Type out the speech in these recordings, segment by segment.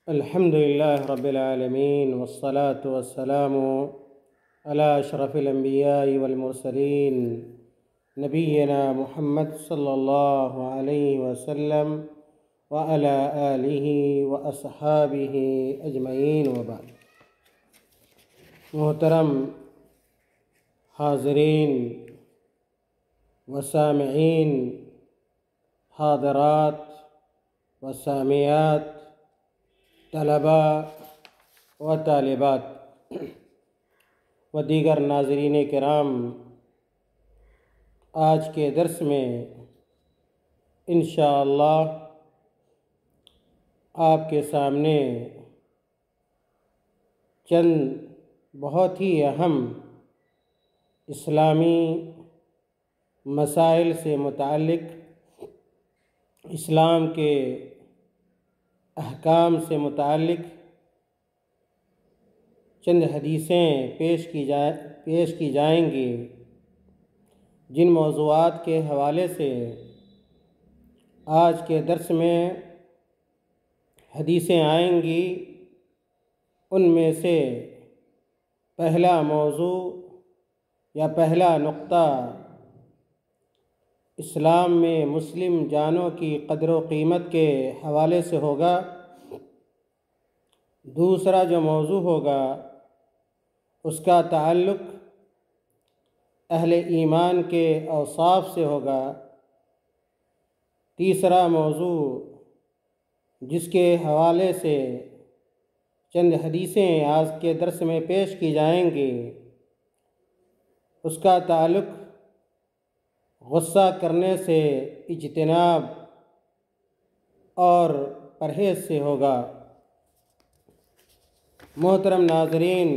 الحمد لله رب العالمين والصلاة والسلام على أشرف الأنبياء والمرسلين نبينا محمد صلى الله عليه وسلم وعلى آله وأصحابه أجمعين وبعد۔ محترم حاضرین و سامعین، حاضرات و سامعات، طلباء و طالبات و دیگر ناظرین کرام، آج کے درس میں انشاءاللہ آپ کے سامنے چند بہت ہی اہم اسلامی مسائل سے متعلق، اسلام کے احکام سے متعلق چند حدیثیں پیش کی جائیں گی، جن موضوعات کے حوالے سے آج کے درس میں حدیثیں آئیں گی۔ ان میں سے پہلا موضوع یا پہلا نقطہ اسلام میں مسلم جانوں کی قدر و قیمت کے حوالے سے ہوگا۔ دوسرا جو موضوع ہوگا اس کا تعلق اہل ایمان کے اوصاف سے ہوگا۔ تیسرا موضوع جس کے حوالے سے چند حدیثیں آج کے درس میں پیش کی جائیں گی، اس کا تعلق غصہ کرنے سے اجتناب اور پرہیز سے ہوگا۔ محترم ناظرین،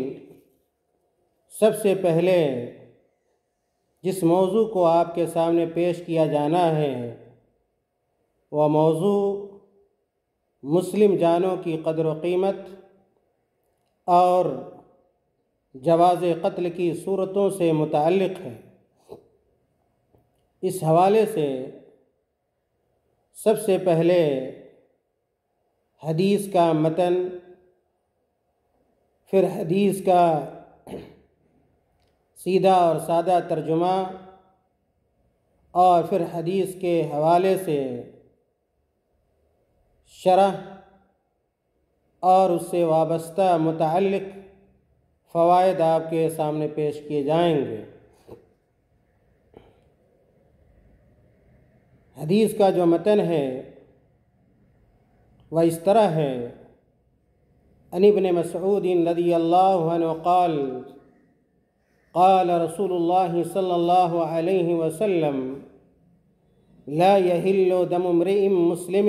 سب سے پہلے جس موضوع کو آپ کے سامنے پیش کیا جانا ہے وہ موضوع مسلم جانوں کی قدر و قیمت اور جواز قتل کی صورتوں سے متعلق ہے۔ اس حوالے سے سب سے پہلے حدیث کا متن، پھر حدیث کا سیدھا اور سادہ ترجمہ، اور پھر حدیث کے حوالے سے شرح اور اس سے وابستہ متعلق فوائد آپ کے سامنے پیش کیے جائیں گے۔ حدیث کا جو متن ہے وہ اس طرح ہے: عن ابن مسعود رضی اللہ عنہ قال قال رسول اللہ صلی اللہ علیہ وسلم لا يحل دم امرئ مسلم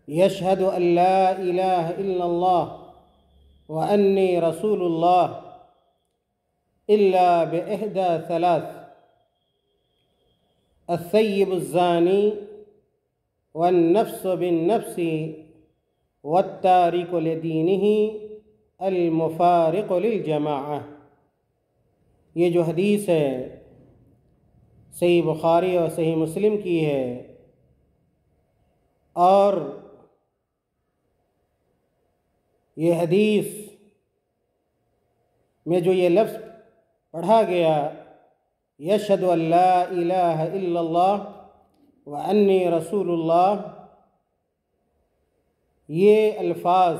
يشهد ان لا اله الا الله وانی رسول اللہ الا باحدى ثلاث: الثيب الزاني والنفس بالنفس والتارك لدينه المفارق للجماعة۔ یہ جو حدیث ہے صحیح بخاری اور صحیح مسلم کی ہے، اور یہ حدیث میں جو یہ لفظ پڑھا گیا یشہد ان لا الہ الا اللہ وانی رسول اللہ، یہ الفاظ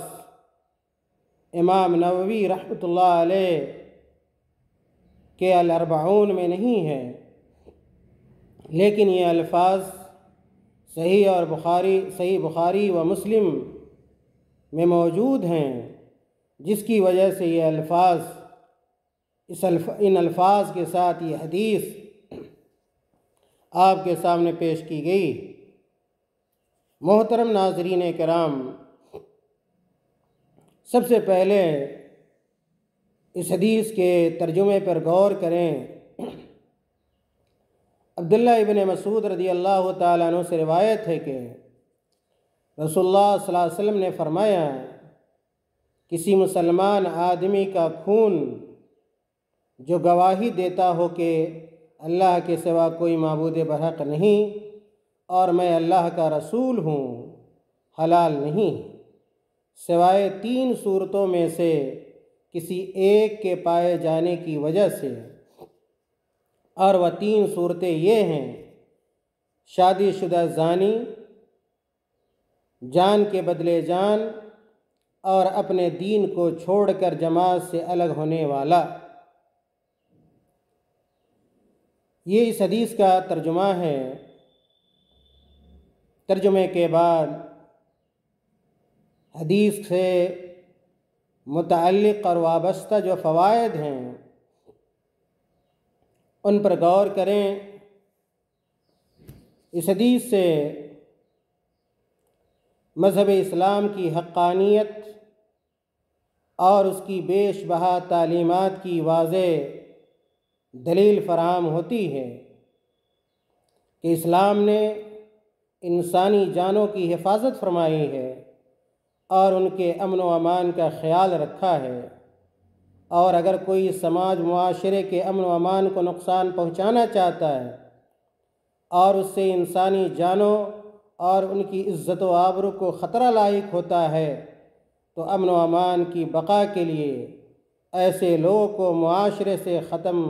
امام نووی رحمۃ اللہ علیہ کے الاربعون میں نہیں ہے، لیکن یہ الفاظ صحیح بخاری و مسلم میں موجود ہیں، جس کی وجہ سے یہ الفاظ ان الفاظ کے ساتھ یہ حدیث آپ کے سامنے پیش کی گئی۔ محترم ناظرین کرام، سب سے پہلے اس حدیث کے ترجمے پر غور کریں۔ عبداللہ ابن مسعود رضی اللہ تعالیٰ عنہ سے روایت ہے کہ رسول اللہ صلی اللہ علیہ وسلم نے فرمایا، کسی مسلمان آدمی کا خون جو گواہی دیتا ہو کہ اللہ کے سوا کوئی معبود برحق نہیں اور میں اللہ کا رسول ہوں، حلال نہیں سوائے 3 صورتوں میں سے کسی ایک کے پائے جانے کی وجہ سے، اور وہ 3 صورتیں یہ ہیں: شادی شدہ زانی، جان کے بدلے جان، اور اپنے دین کو چھوڑ کر جماعت سے الگ ہونے والا۔ یہ اس حدیث کا ترجمہ ہے۔ ترجمے کے بعد حدیث سے متعلق اور وابستہ جو فوائد ہیں ان پر غور کریں۔ اس حدیث سے مذہب اسلام کی حقانیت اور اس کی بیش بہا تعلیمات کی واضح دلیل فراہم ہوتی ہے کہ اسلام نے انسانی جانوں کی حفاظت فرمائی ہے اور ان کے امن و امان کا خیال رکھا ہے، اور اگر کوئی سماج معاشرے کے امن و امان کو نقصان پہنچانا چاہتا ہے اور اس سے انسانی جانوں اور ان کی عزت و آبرو کو خطرہ لاحق ہوتا ہے تو امن و امان کی بقا کے لیے ایسے لوگوں کو معاشرے سے ختم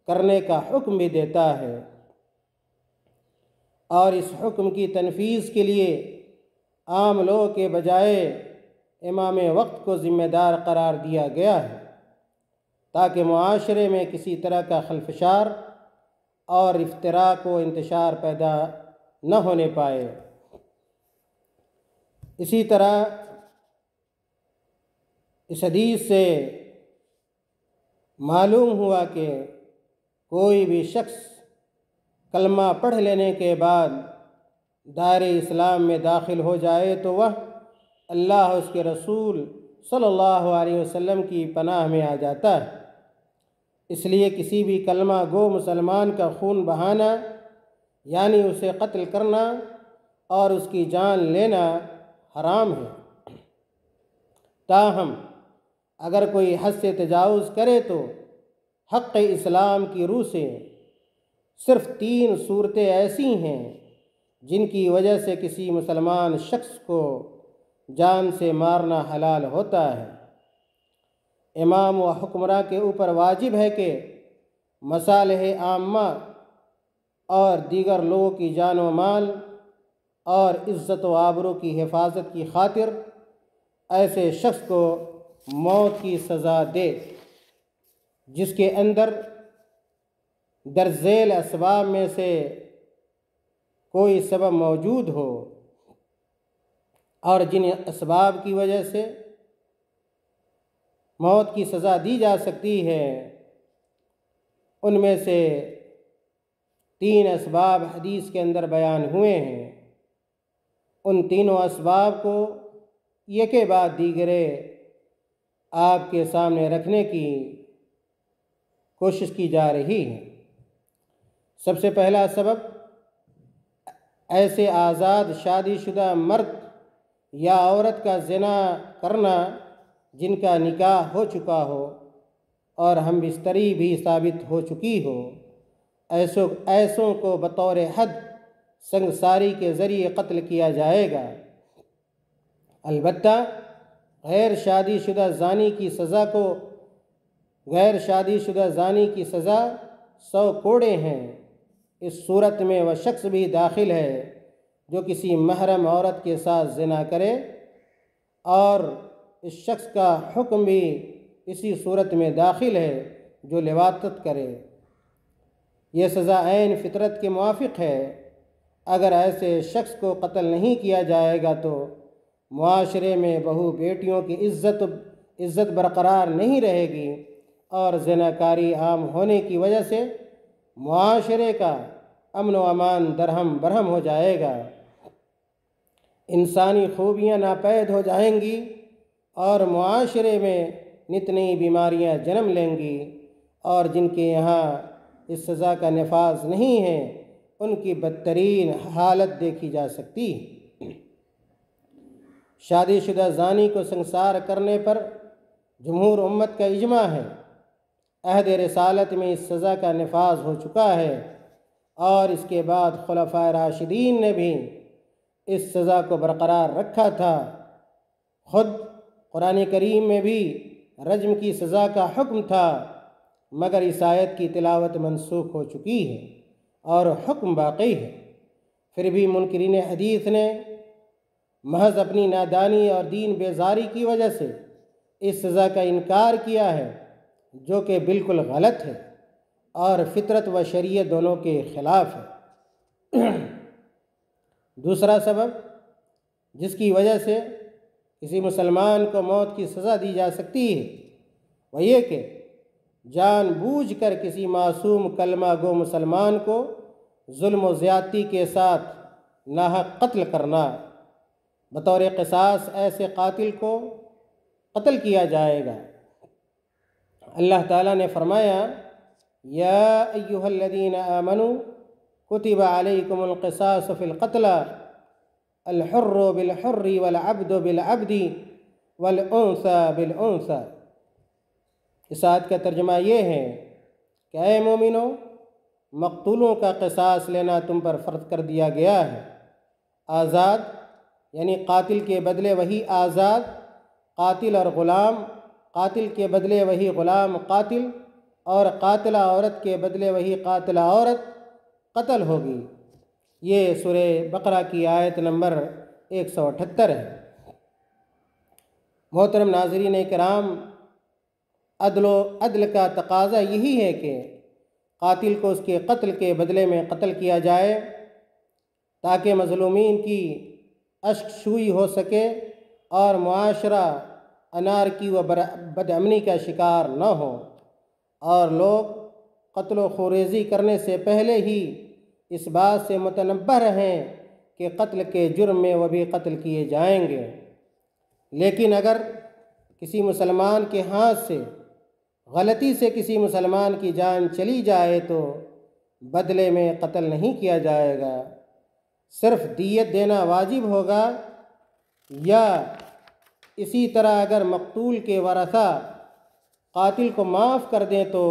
کرنے کا حکم بھی دیتا ہے، اور اس حکم کی تنفیذ کے لیے عام لوگوں کے بجائے امام وقت کو ذمہ دار قرار دیا گیا ہے تاکہ معاشرے میں کسی طرح کا خلفشار اور افتراق و انتشار پیدا نہ ہونے پائے۔ اسی طرح اس حدیث سے معلوم ہوا کہ کوئی بھی شخص کلمہ پڑھ لینے کے بعد دائرۂ اسلام میں داخل ہو جائے تو وہ اللہ اس کے رسول صلی اللہ علیہ وسلم کی پناہ میں آ جاتا ہے۔ اس لیے کسی بھی کلمہ گو مسلمان کا خون بہانا یعنی اسے قتل کرنا اور اس کی جان لینا حرام ہے۔ تاہم اگر کوئی حد سے تجاوز کرے تو حق اسلام کی روح سے صرف 3 صورتیں ایسی ہیں جن کی وجہ سے کسی مسلمان شخص کو جان سے مارنا حلال ہوتا ہے۔ امام و حکمراں کے اوپر واجب ہے کہ مصالح عامہ اور دیگر لوگوں کی جان و مال اور عزت و آبرو کی حفاظت کی خاطر ایسے شخص کو موت کی سزا دے جس کے اندر درج ذیل اسباب میں سے کوئی سبب موجود ہو، اور جن اسباب کی وجہ سے موت کی سزا دی جا سکتی ہے ان میں سے 3 اسباب حدیث کے اندر بیان ہوئے ہیں۔ ان تینوں اسباب کو یکے بعد دیگرے آپ کے سامنے رکھنے کی کوشش کی جا رہی ہے۔ سب سے پہلا سبب، ایسے آزاد شادی شدہ مرد یا عورت کا زنا کرنا جن کا نکاح ہو چکا ہو اور ہم بستری بھی ثابت ہو چکی ہو، ایسوں کو بطور حد سنگساری کے ذریعے قتل کیا جائے گا۔ البتہ غیر شادی شدہ زانی کی سزا 100 کوڑے ہیں۔ اس صورت میں وہ شخص بھی داخل ہے جو کسی محرم عورت کے ساتھ زنا کرے، اور اس شخص کا حکم بھی اسی صورت میں داخل ہے جو لواطت کرے۔ یہ سزا عین فطرت کے موافق ہے۔ اگر ایسے شخص کو قتل نہیں کیا جائے گا تو معاشرے میں بہو بیٹیوں کی عزت برقرار نہیں رہے گی، اور زناکاری عام ہونے کی وجہ سے معاشرے کا امن و امان درہم برہم ہو جائے گا۔ انسانی خوبیاں ناپید ہو جائیں گی اور معاشرے میں نت نئی بیماریاں جنم لیں گی، اور جن کے یہاں اس سزا کا نفاذ نہیں ہے ان کی بدترین حالت دیکھی جا سکتی ہے۔ شادی شدہ زانی کو سنسار کرنے پر جمہور امت کا اجماع ہے۔ عہد رسالت میں اس سزا کا نفاذ ہو چکا ہے، اور اس کے بعد خلفائے راشدین نے بھی اس سزا کو برقرار رکھا تھا۔ خود قرآن کریم میں بھی رجم کی سزا کا حکم تھا، مگر اس آیت کی تلاوت منسوخ ہو چکی ہے اور حکم باقی ہے۔ پھر بھی منکرین حدیث نے محض اپنی نادانی اور دین بیزاری کی وجہ سے اس سزا کا انکار کیا ہے، جو کہ بالکل غلط ہے اور فطرت و شریعت دونوں کے خلاف ہے۔ دوسرا سبب جس کی وجہ سے کسی مسلمان کو موت کی سزا دی جا سکتی ہے وہ یہ کہ جان بوجھ کر کسی معصوم کلمہ گو مسلمان کو ظلم و زیادتی کے ساتھ ناحق قتل کرنا۔ بطور قصاص ایسے قاتل کو قتل کیا جائے گا۔ اللہ تعالیٰ نے فرمایا یا ایہا الذین آمنوا کتب علیکم القصاص فی القتلى الحر بالحر والعبد بالعبد والانثى بالانثى۔ اس آیت کا ترجمہ یہ ہے کہ اے مومنو، مقتولوں کا قصاص لینا تم پر فرض کر دیا گیا ہے۔ آزاد یعنی قاتل کے بدلے وہی آزاد، قاتل اور غلام، قاتل کے بدلے وہی غلام قاتل، اور قاتلہ عورت کے بدلے وہی قاتلہ عورت قتل ہوگی۔ یہ سورہ بقرہ کی آیت نمبر 178 ہے۔ محترم ناظرین کرام، عدل کا تقاضا یہی ہے کہ قاتل کو اس کے قتل کے بدلے میں قتل کیا جائے تاکہ مظلومین کی اشک شوئی ہو سکے اور معاشرہ انارکی و بدامنی کا شکار نہ ہو، اور لوگ قتل و خوریزی کرنے سے پہلے ہی اس بات سے متنبہ رہیں کہ قتل کے جرم میں وہ بھی قتل کیے جائیں گے۔ لیکن اگر کسی مسلمان کے ہاتھ سے غلطی سے کسی مسلمان کی جان چلی جائے تو بدلے میں قتل نہیں کیا جائے گا، صرف دیت دینا واجب ہوگا، یا اسی طرح اگر مقتول کے ورثہ قاتل کو معاف کر دیں تو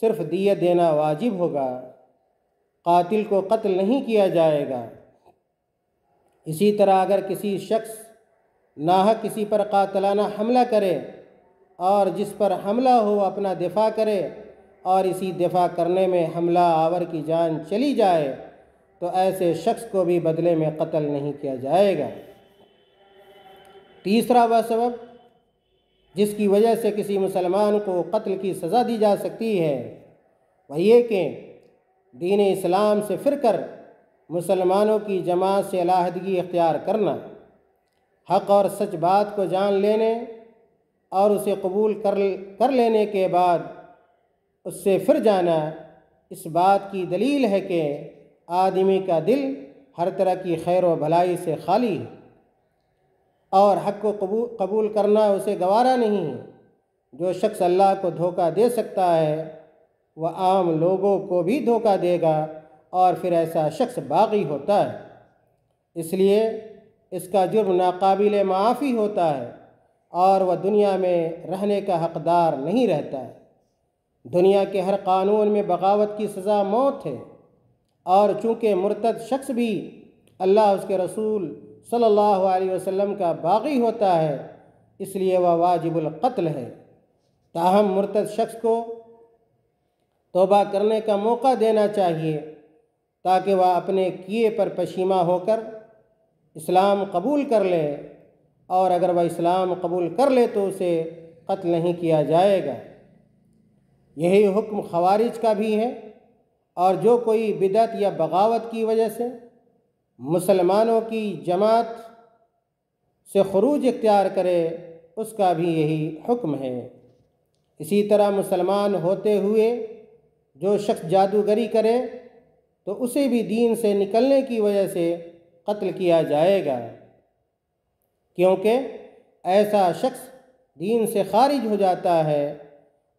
صرف دیت دینا واجب ہوگا، قاتل کو قتل نہیں کیا جائے گا۔ اسی طرح اگر کسی شخص ناحق کسی پر قاتلانہ حملہ کرے اور جس پر حملہ ہو اپنا دفاع کرے اور اسی دفاع کرنے میں حملہ آور کی جان چلی جائے تو ایسے شخص کو بھی بدلے میں قتل نہیں کیا جائے گا۔ تیسرا وہ سبب جس کی وجہ سے کسی مسلمان کو قتل کی سزا دی جا سکتی ہے وہ یہ کہ دین اسلام سے پھر کر مسلمانوں کی جماعت سے علیحدگی اختیار کرنا، حق اور سچ بات کو جان لینے اور اسے قبول کر لینے کے بعد اس سے پھر جانا، اس بات کی دلیل ہے کہ آدمی کا دل ہر طرح کی خیر و بھلائی سے خالی ہے اور حق کو قبول کرنا اسے گوارا نہیں ہے۔ جو شخص اللہ کو دھوکہ دے سکتا ہے وہ عام لوگوں کو بھی دھوکہ دے گا اور پھر ایسا شخص باغی ہوتا ہے، اس لیے اس کا جرم ناقابل معافی ہوتا ہے اور وہ دنیا میں رہنے کا حقدار نہیں رہتا ہے۔ دنیا کے ہر قانون میں بغاوت کی سزا موت ہے، اور چونکہ مرتد شخص بھی اللہ اس کے رسول صلی اللہ علیہ وسلم کا باغی ہوتا ہے، اس لیے وہ واجب القتل ہے۔ تاہم مرتد شخص کو توبہ کرنے کا موقع دینا چاہیے تاکہ وہ اپنے کیے پر پشیماں ہو کر اسلام قبول کر لے، اور اگر وہ اسلام قبول کر لے تو اسے قتل نہیں کیا جائے گا۔ یہی حکم خوارج کا بھی ہے، اور جو کوئی بدعت یا بغاوت کی وجہ سے مسلمانوں کی جماعت سے خروج اختیار کرے اس کا بھی یہی حکم ہے۔ اسی طرح مسلمان ہوتے ہوئے جو شخص جادوگری کرے تو اسے بھی دین سے نکلنے کی وجہ سے قتل کیا جائے گا، کیونکہ ایسا شخص دین سے خارج ہو جاتا ہے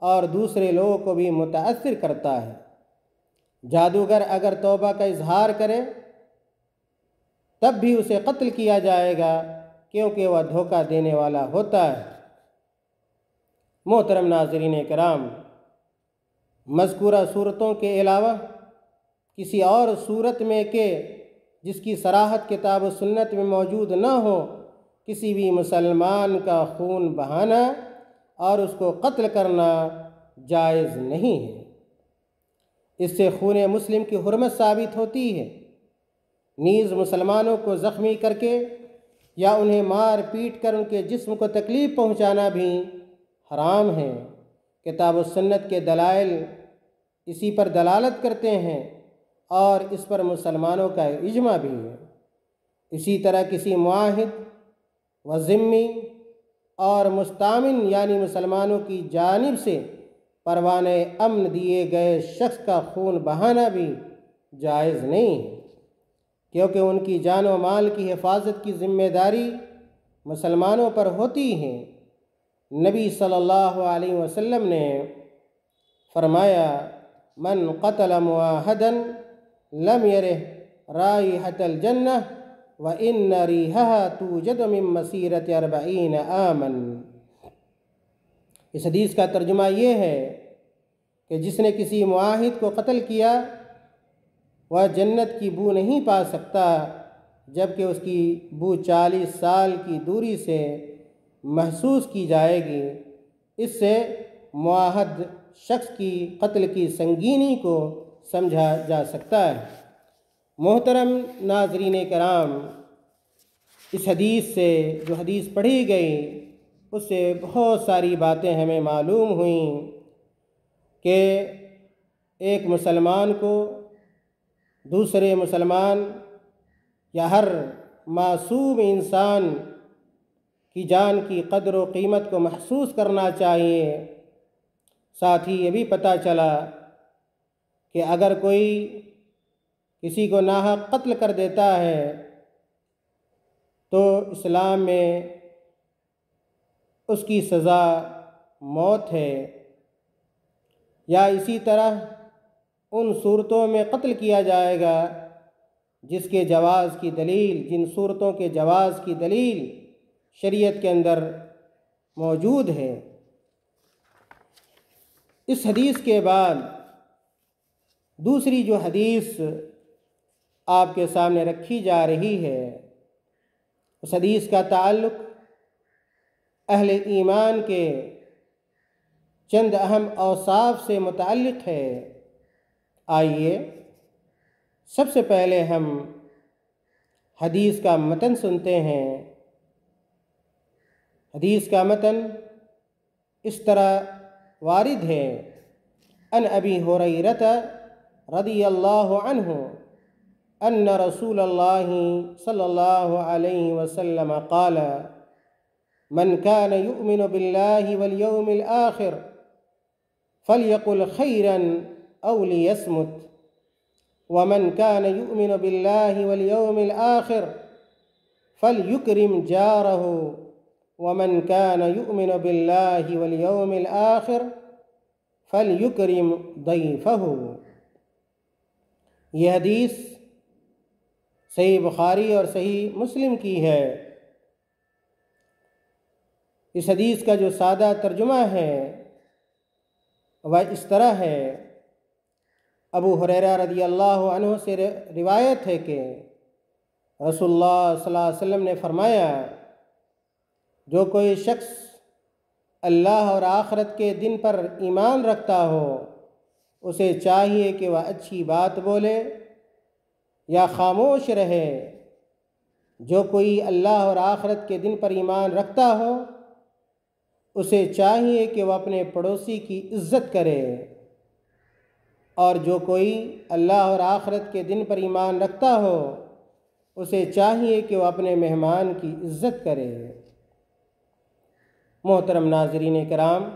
اور دوسرے لوگوں کو بھی متاثر کرتا ہے۔ جادوگر اگر توبہ کا اظہار کرے تب بھی اسے قتل کیا جائے گا، کیونکہ وہ دھوکہ دینے والا ہوتا ہے۔ محترم ناظرین کرام، مذکورہ صورتوں کے علاوہ کسی اور صورت میں کہ جس کی صراحت کتاب و سنت میں موجود نہ ہو، کسی بھی مسلمان کا خون بہانا اور اس کو قتل کرنا جائز نہیں ہے۔ اس سے خون مسلم کی حرمت ثابت ہوتی ہے۔ نیز مسلمانوں کو زخمی کر کے یا انہیں مار پیٹ کر ان کے جسم کو تکلیف پہنچانا بھی حرام ہے۔ کتاب و سنت کے دلائل اسی پر دلالت کرتے ہیں اور اس پر مسلمانوں کا اجماع بھی ہے۔ اسی طرح کسی معاہد و ذمی اور مستامن یعنی مسلمانوں کی جانب سے پروانہ امن دیے گئے شخص کا خون بہانا بھی جائز نہیں ہے، کیونکہ ان کی جان و مال کی حفاظت کی ذمہ داری مسلمانوں پر ہوتی ہے۔ نبی صلی اللہ علیہ وسلم نے فرمایا، من قتل معاہدا لم یرہ رائحۃ الجنہ وإن ريحها توجد من مسیرۃ 40 عاما۔ اس حدیث کا ترجمہ یہ ہے کہ جس نے کسی معاہد کو قتل کیا وہ جنت کی بو نہیں پا سکتا جبکہ اس کی بو 40 سال کی دوری سے محسوس کی جائے گی۔ اس سے معاہد شخص کی قتل کی سنگینی کو سمجھا جا سکتا ہے۔ محترم ناظرین کرام، اس حدیث سے جو حدیث پڑھی گئی اس سے بہت ساری باتیں ہمیں معلوم ہوئیں کہ ایک مسلمان کو دوسرے مسلمان یا ہر معصوم انسان کی جان کی قدر و قیمت کو محسوس کرنا چاہیے۔ ساتھ ہی یہ بھی پتہ چلا کہ اگر کوئی کسی کو ناحق قتل کر دیتا ہے تو اسلام میں اس کی سزا موت ہے، یا اسی طرح ان صورتوں میں قتل کیا جائے گا جس کے جواز کی دلیل، جن صورتوں کے جواز کی دلیل شریعت کے اندر موجود ہے۔ اس حدیث کے بعد دوسری جو حدیث آپ کے سامنے رکھی جا رہی ہے، اس حدیث کا تعلق اہل ایمان کے چند اہم اوصاف سے متعلق ہے۔ آئیے سب سے پہلے ہم حدیث کا متن سنتے ہیں۔ حدیث کا متن اس طرح وارد ہے، ان ابی ہریرہ رضی اللہ عنہ ان رسول اللہ صلی اللہ علیہ وسلم قال من كان يؤمن بالله واليوم الآخر فليقل خيرا أو ليصمت ومن كان يؤمن بالله واليوم الآخر فليكرم جاره ومن كان يؤمن بالله واليوم الآخر فليكرم ضيفه۔ یہ حدیث صحیح بخاری اور صحیح مسلم کی ہے۔ اس حدیث کا جو سادہ ترجمہ ہے وہ اس طرح ہے، ابو ہریرہ رضی اللہ عنہ سے روایت ہے کہ رسول اللہ صلی اللہ علیہ وسلم نے فرمایا، جو کوئی شخص اللہ اور آخرت کے دن پر ایمان رکھتا ہو اسے چاہیے کہ وہ اچھی بات بولے یا خاموش رہے۔ جو کوئی اللہ اور آخرت کے دن پر ایمان رکھتا ہو اسے چاہیے کہ وہ اپنے پڑوسی کی عزت کرے، اور جو کوئی اللہ اور آخرت کے دن پر ایمان رکھتا ہو اسے چاہیے کہ وہ اپنے مہمان کی عزت کرے۔ محترم ناظرین کرام،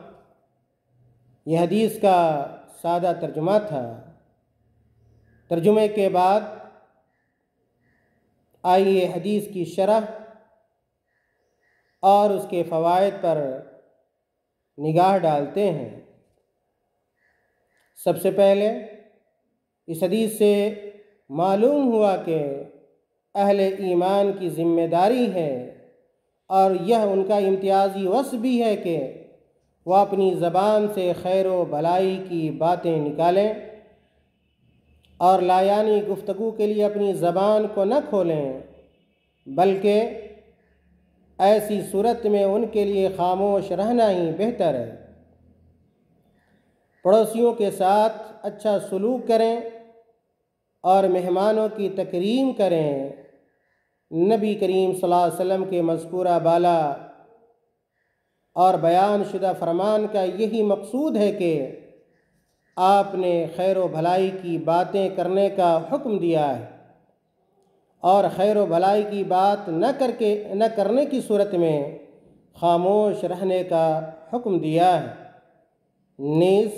یہ حدیث کا سادہ ترجمہ تھا۔ ترجمے کے بعد آئیے حدیث کی شرح اور اس کے فوائد پر نگاہ ڈالتے ہیں۔ سب سے پہلے اس حدیث سے معلوم ہوا کہ اہل ایمان کی ذمہ داری ہے اور یہ ان کا امتیازی وصف بھی ہے کہ وہ اپنی زبان سے خیر و بھلائی کی باتیں نکالیں اور لایانی گفتگو کے لیے اپنی زبان کو نہ کھولیں، بلکہ ایسی صورت میں ان کے لیے خاموش رہنا ہی بہتر ہے۔ پڑوسیوں کے ساتھ اچھا سلوک کریں اور مہمانوں کی تکریم کریں۔ نبی کریم صلی اللہ علیہ وسلم کے مذکورہ بالا اور بیان شدہ فرمان کا یہی مقصود ہے کہ آپ نے خیر و بھلائی کی باتیں کرنے کا حکم دیا ہے اور خیر و بھلائی کی بات نہ کرنے کی صورت میں خاموش رہنے کا حکم دیا ہے۔ نیز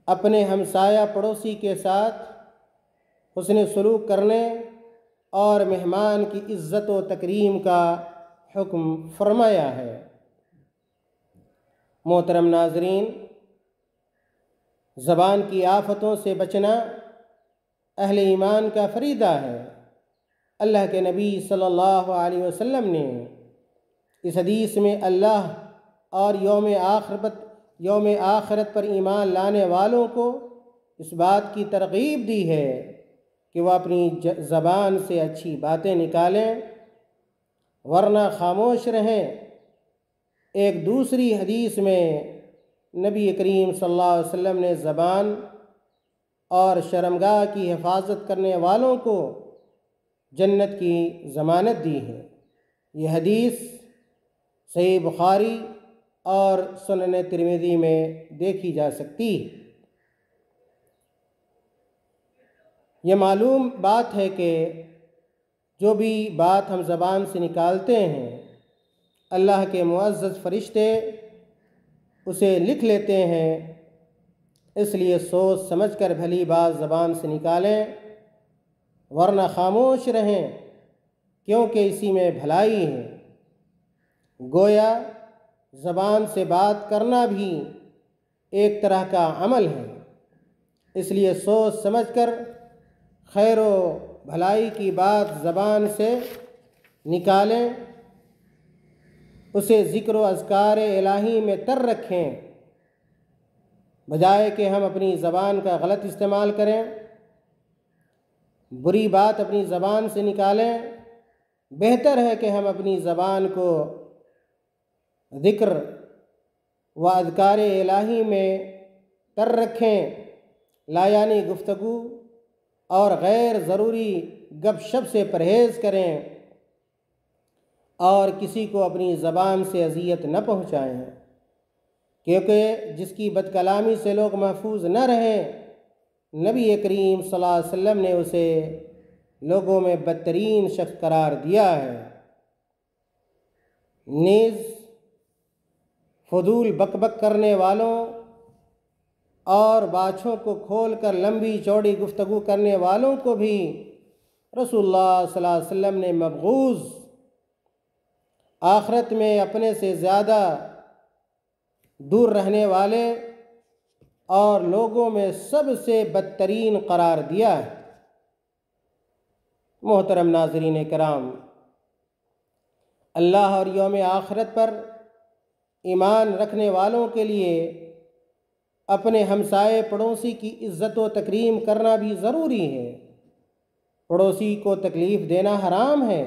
اپنے ہمسایہ پڑوسی کے ساتھ حسن سلوک کرنے اور مہمان کی عزت و تکریم کا حکم فرمایا ہے۔ محترم ناظرین، زبان کی آفتوں سے بچنا اہل ایمان کا فریضہ ہے۔ اللہ کے نبی صلی اللہ علیہ وسلم نے اس حدیث میں اللہ اور یوم آخرت پر ایمان لانے والوں کو اس بات کی ترغیب دی ہے کہ وہ اپنی زبان سے اچھی باتیں نکالیں ورنہ خاموش رہیں۔ ایک دوسری حدیث میں نبی کریم صلی اللہ علیہ وسلم نے زبان اور شرمگاہ کی حفاظت کرنے والوں کو جنت کی ضمانت دی ہے۔ یہ حدیث صحیح بخاری اور سنن ترمذی میں دیکھی جا سکتی ہے۔ یہ معلوم بات ہے کہ جو بھی بات ہم زبان سے نکالتے ہیں اللہ کے معزز فرشتے اسے لکھ لیتے ہیں، اس لیے سوچ سمجھ کر بھلی بات زبان سے نکالیں ورنہ خاموش رہیں، کیونکہ اسی میں بھلائی ہے۔ گویا زبان سے بات کرنا بھی ایک طرح کا عمل ہے، اس لیے سوچ سمجھ کر خیر و بھلائی کی بات زبان سے نکالیں، اسے ذکر و اذکار الہی میں تر رکھیں، بجائے کہ ہم اپنی زبان کا غلط استعمال کریں، بری بات اپنی زبان سے نکالیں۔ بہتر ہے کہ ہم اپنی زبان کو ذکر و اذکار الہی میں تر رکھیں، لایانی گفتگو اور غیر ضروری گپ شپ سے پرہیز کریں اور کسی کو اپنی زبان سے اذیت نہ پہنچائیں، کیونکہ جس کی بد کلامی سے لوگ محفوظ نہ رہیں نبی کریم صلی اللہ علیہ وسلم نے اسے لوگوں میں بدترین شخص قرار دیا ہے۔ نیز فضول بک بک کرنے والوں اور باچھوں کو کھول کر لمبی چوڑی گفتگو کرنے والوں کو بھی رسول اللہ صلی اللہ علیہ وسلم نے مبغوض، آخرت میں اپنے سے زیادہ دور رہنے والے اور لوگوں میں سب سے بدترین قرار دیا ہے۔ محترم ناظرین کرام، اللہ اور یوم آخرت پر ایمان رکھنے والوں کے لیے اپنے ہمسائے پڑوسی کی عزت و تکریم کرنا بھی ضروری ہے۔ پڑوسی کو تکلیف دینا حرام ہے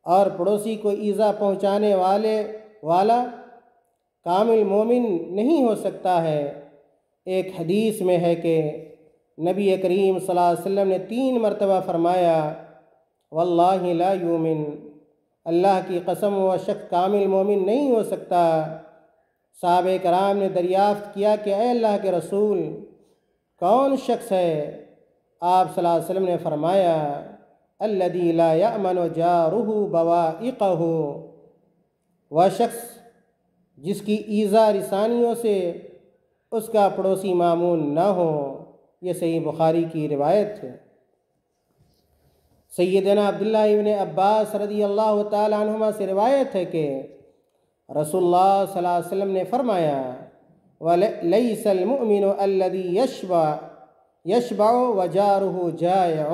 اور پڑوسی کو ایذا پہنچانے والا کامل مومن نہیں ہو سکتا ہے۔ ایک حدیث میں ہے کہ نبی کریم صلی اللہ علیہ وسلم نے 3 مرتبہ فرمایا واللہ لا یؤمن، اللہ کی قسم وہ شخص کامل مومن نہیں ہو سکتا۔ صحابہ کرام نے دریافت کیا کہ اے اللہ کے رسول کون شخص ہے؟ آپ صلی اللہ علیہ وسلم نے فرمایا الذی لا یأمن جارہ بوائقہ، وہ شخص جس کی ایذا رسانیوں سے اس کا پڑوسی مامون نہ ہو۔ یہ صحیح بخاری کی روایت ہے۔ سیدنا عبداللہ ابن عباس رضی اللہ تعالی عنہما سے روایت ہے کہ رسول اللہ صلی اللہ علیہ وسلم نے فرمایا وَلَيْسَ الْمُؤْمِنُ الَّذِي يَشْبَعُ وَجَارُهُ جَائِعٌ،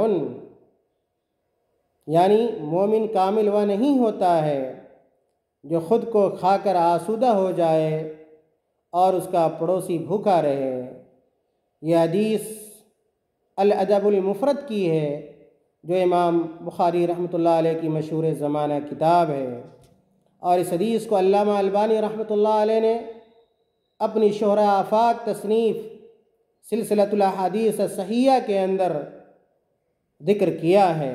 یعنی مومن کامل وہ نہیں ہوتا ہے جو خود کو کھا کر آسودہ ہو جائے اور اس کا پڑوسی بھوکا رہے۔ یہ حدیث الادب المفرد کی ہے، جو امام بخاری رحمۃ اللہ علیہ کی مشہور زمانہ کتاب ہے، اور اس حدیث کو علامہ البانی رحمۃ اللہ علیہ نے اپنی شہرہ آفاق تصنیف سلسلۃ الاحادیث الصحیحہ کے اندر ذکر کیا ہے۔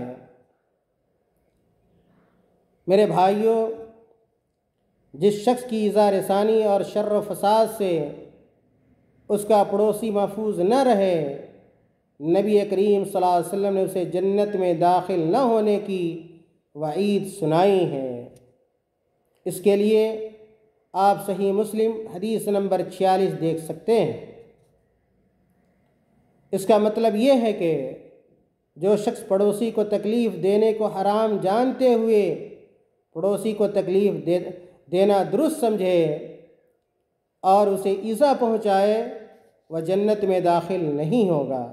میرے بھائیوں، جس شخص کی ایذا رسانی اور شر و فساد سے اس کا پڑوسی محفوظ نہ رہے، نبی کریم صلی اللہ علیہ وسلم نے اسے جنت میں داخل نہ ہونے کی وعید سنائی ہے۔ اس کے لیے آپ صحیح مسلم حدیث نمبر 46 دیکھ سکتے ہیں۔ اس کا مطلب یہ ہے کہ جو شخص پڑوسی کو تکلیف دینے کو حرام جانتے ہوئے پڑوسی کو تکلیف دینا درست سمجھے اور اسے ایذا پہنچائے، وہ جنت میں داخل نہیں ہوگا۔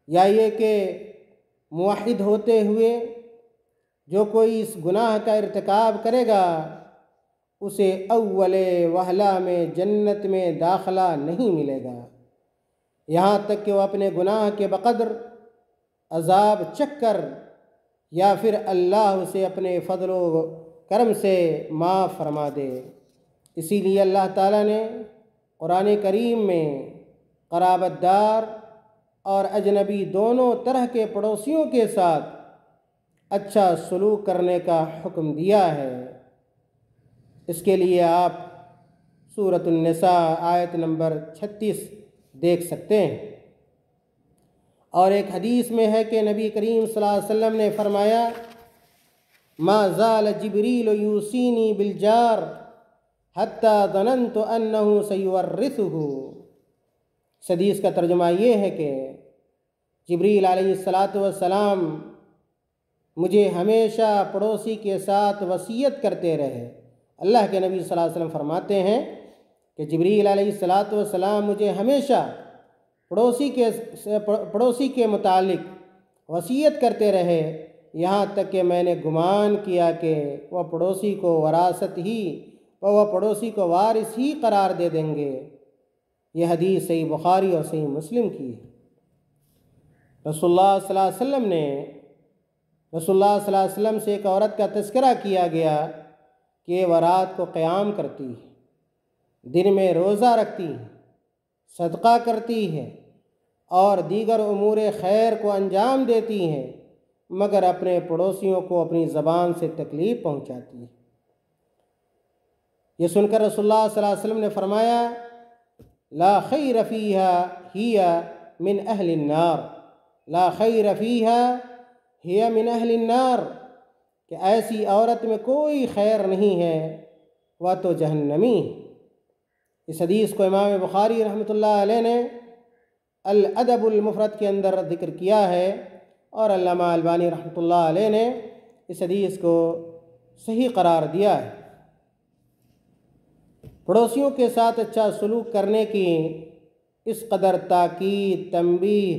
یا یہ کہ موحد ہوتے ہوئے جو کوئی اس گناہ کا ارتکاب کرے گا، اسے اول وہلہ میں جنت میں داخلہ نہیں ملے گا، یہاں تک کہ وہ اپنے گناہ کے بقدر عذاب چکھ کر یا پھر اللہ اسے اپنے فضل و کرم سے معاف فرما دے۔ اسی لیے اللہ تعالیٰ نے قرآن کریم میں قرابت دار اور اجنبی دونوں طرح کے پڑوسیوں کے ساتھ اچھا سلوک کرنے کا حکم دیا ہے۔ اس کے لیے آپ سورۃ النساء آیت نمبر 36 دیکھ سکتے ہیں۔ اور ایک حدیث میں ہے کہ نبی کریم صلی اللہ علیہ وسلم نے فرمایا، ما زال جبریل یوصینی بالجار حتی ظننت انہ سیورثہ۔ اس حدیث کا ترجمہ یہ ہے کہ جبریل علیہ السلام مجھے ہمیشہ پڑوسی کے ساتھ وصیت کرتے رہے۔ اللہ کے نبی صلی اللہ علیہ وسلم فرماتے ہیں کہ جبریل علیہ السلام مجھے ہمیشہ پڑوسی کے متعلق وصیت کرتے رہے، یہاں تک کہ میں نے گمان کیا کہ وہ پڑوسی کو وارث ہی قرار دے دیں گے۔ یہ حدیث صحیح بخاری اور صحیح مسلم کی ہے۔ رسول اللہ صلی اللہ علیہ وسلم سے ایک عورت کا تذکرہ کیا گیا کہ وہ رات کو قیام کرتی ہے، دن میں روزہ رکھتی ہے، صدقہ کرتی ہے اور دیگر امور خیر کو انجام دیتی ہیں، مگر اپنے پڑوسیوں کو اپنی زبان سے تکلیف پہنچاتی ہے۔ یہ سن کر رسول اللہ صلی اللہ علیہ وسلم نے فرمایا، لا خیر فیہا ہی من اہل النار، لا خیر فیہا ہی من اہل النار، کہ ایسی عورت میں کوئی خیر نہیں ہے، وہ تو جہنمی ہے۔ اس حدیث کو امام بخاری رحمۃ اللہ علیہ نے الادب المفرد کے اندر ذکر کیا ہے، اور علامہ البانی رحمۃ اللہ علیہ نے اس حدیث کو صحیح قرار دیا ہے۔ پڑوسیوں کے ساتھ اچھا سلوک کرنے کی اس قدر تاکید، تنبیہ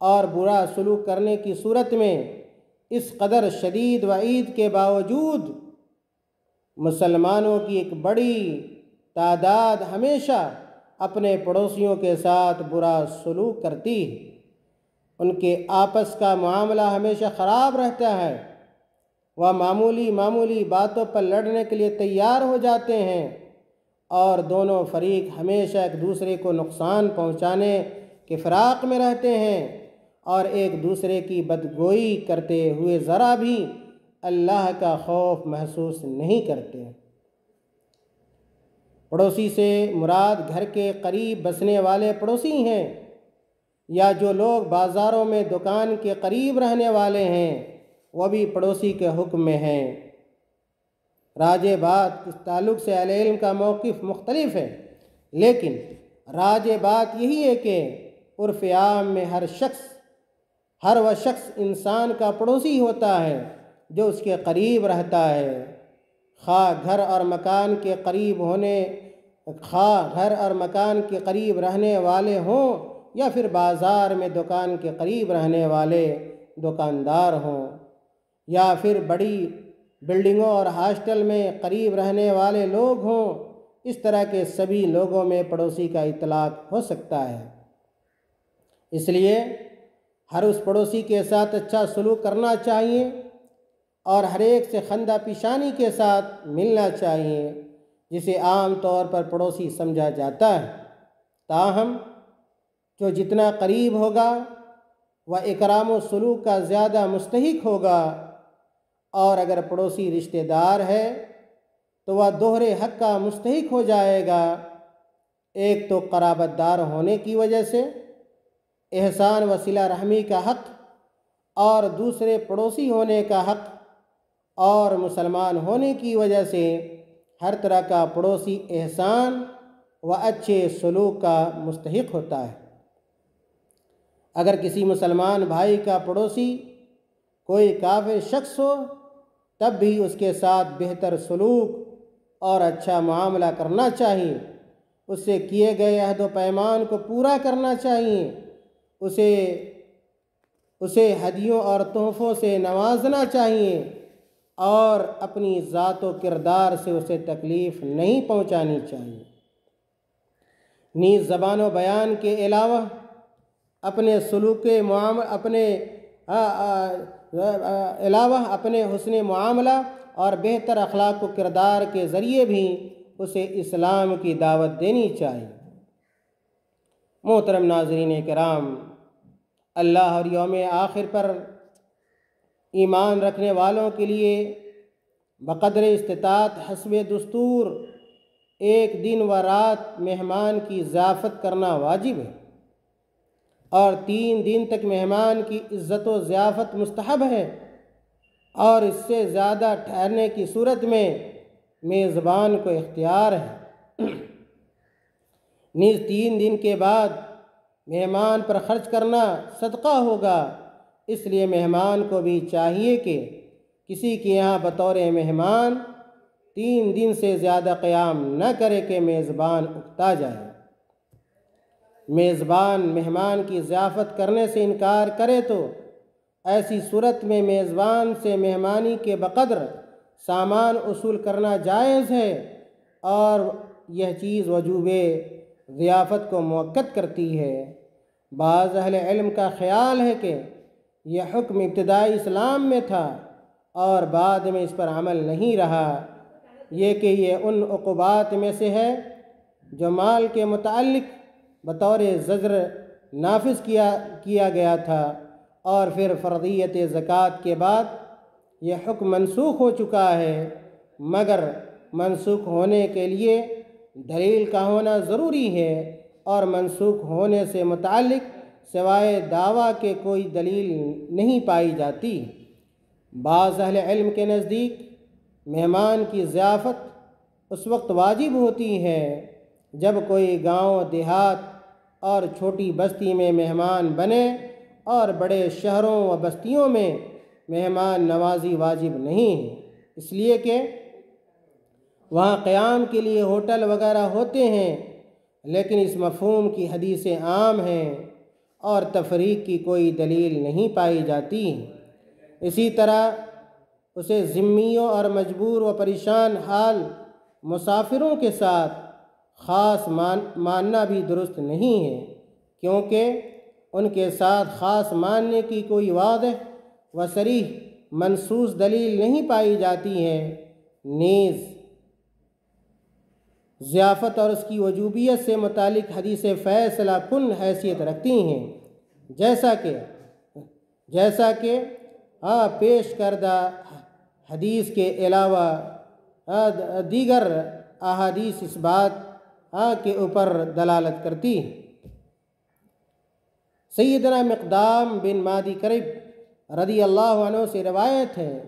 اور برا سلوک کرنے کی صورت میں اس قدر شدید وعید کے باوجود مسلمانوں کی ایک بڑی تعداد ہمیشہ اپنے پڑوسیوں کے ساتھ برا سلوک کرتی ہے۔ ان کے آپس کا معاملہ ہمیشہ خراب رہتا ہے، وہ معمولی باتوں پر لڑنے کے لیے تیار ہو جاتے ہیں، اور دونوں فریق ہمیشہ ایک دوسرے کو نقصان پہنچانے کے فراق میں رہتے ہیں، اور ایک دوسرے کی بدگوئی کرتے ہوئے ذرا بھی اللہ کا خوف محسوس نہیں کرتے۔ پڑوسی سے مراد گھر کے قریب بسنے والے پڑوسی ہیں، یا جو لوگ بازاروں میں دکان کے قریب رہنے والے ہیں، وہ بھی پڑوسی کے حکم میں ہیں۔ راج بات اس تعلق سے اہل علم کا موقف مختلف ہے، لیکن راج بات یہی ہے کہ عرف عام میں ہر وہ شخص انسان کا پڑوسی ہوتا ہے جو اس کے قریب رہتا ہے، خواہ گھر اور مکان کے قریب رہنے والے ہوں یا پھر بازار میں دکان کے قریب رہنے والے دکاندار ہوں، یا پھر بڑی بلڈنگوں اور ہاسٹل میں قریب رہنے والے لوگ ہوں۔ اس طرح کے سبھی لوگوں میں پڑوسی کا اطلاق ہو سکتا ہے۔ اس لیے ہر اس پڑوسی کے ساتھ اچھا سلوک کرنا چاہیے اور ہر ایک سے خندہ پیشانی کے ساتھ ملنا چاہیے، جسے عام طور پر پڑوسی سمجھا جاتا ہے۔ تاہم جو جتنا قریب ہوگا وہ اکرام و سلوک کا زیادہ مستحق ہوگا، اور اگر پڑوسی رشتہ دار ہے تو وہ دوہرے حق کا مستحق ہو جائے گا۔ ایک تو قرابت دار ہونے کی وجہ سے احسان و صلہ رحمی کا حق، اور دوسرے پڑوسی ہونے کا حق، اور مسلمان ہونے کی وجہ سے ہر طرح کا پڑوسی احسان و اچھے سلوک کا مستحق ہوتا ہے۔ اگر کسی مسلمان بھائی کا پڑوسی کوئی کافر شخص ہو تب بھی اس کے ساتھ بہتر سلوک اور اچھا معاملہ کرنا چاہیے، اس سے کیے گئے عہد و پیمان کو پورا کرنا چاہیے، اسے ہدیوں اور تحفوں سے نوازنا چاہیے، اور اپنی ذات و کردار سے اسے تکلیف نہیں پہنچانی چاہیے۔ نیز زبان و بیان کے علاوہ اپنے اپنے حسن معاملہ اور بہتر اخلاق و کردار کے ذریعے بھی اسے اسلام کی دعوت دینی چاہیے۔ محترم ناظرین کرام، اللہ اور یوم آخر پر ایمان رکھنے والوں کے لیے بقدر استطاعت حسب دستور ایک دن و رات مہمان کی ضیافت کرنا واجب ہے، اور 3 دن تک مہمان کی عزت و ضیافت مستحب ہے، اور اس سے زیادہ ٹھہرنے کی صورت میں میزبان کو اختیار ہے۔ نیز 3 دن کے بعد مہمان پر خرچ کرنا صدقہ ہوگا، اس لیے مہمان کو بھی چاہیے کہ کسی کے یہاں بطور مہمان 3 دن سے زیادہ قیام نہ کرے کہ میزبان اکتا جائے۔ میزبان مہمان کی ضیافت کرنے سے انکار کرے تو ایسی صورت میں میزبان سے مہمانی کے بقدر سامان وصول کرنا جائز ہے، اور یہ چیز وجوب ضیافت کو مؤکد کرتی ہے۔ بعض اہل علم کا خیال ہے کہ یہ حکم ابتدائی اسلام میں تھا اور بعد میں اس پر عمل نہیں رہا، یہ کہ یہ ان عقوبات میں سے ہے جو مال کے متعلق بطور زجر نافذ کیا گیا تھا، اور پھر فرضیت زکوٰۃ کے بعد یہ حکم منسوخ ہو چکا ہے، مگر منسوخ ہونے کے لیے دلیل کا ہونا ضروری ہے، اور منسوخ ہونے سے متعلق سوائے دعویٰ کے کوئی دلیل نہیں پائی جاتی۔ بعض اہل علم کے نزدیک مہمان کی ضیافت اس وقت واجب ہوتی ہے جب کوئی گاؤں دیہات اور چھوٹی بستی میں مہمان بنے، اور بڑے شہروں و بستیوں میں مہمان نوازی واجب نہیں ہے، اس لیے کہ وہاں قیام کے لیے ہوٹل وغیرہ ہوتے ہیں، لیکن اس مفہوم کی حدیثیں عام ہیں اور تفریق کی کوئی دلیل نہیں پائی جاتی۔ اسی طرح اسے ذمیوں اور مجبور و پریشان حال مسافروں کے ساتھ خاص ماننا بھی درست نہیں ہے، کیونکہ ان کے ساتھ خاص ماننے کی کوئی واضح و صریح منصوص دلیل نہیں پائی جاتی ہے۔ نیز ضیافت اور اس کی وجوبیت سے متعلق حدیثیں فیصلہ کن حیثیت رکھتی ہیں، جیسا کہ پیش کردہ حدیث کے علاوہ دیگر احادیث اس بات کے اوپر دلالت کرتی ہیں۔ سیدنا مقدام بن مادی کرب رضی اللہ عنہ سے روایت ہے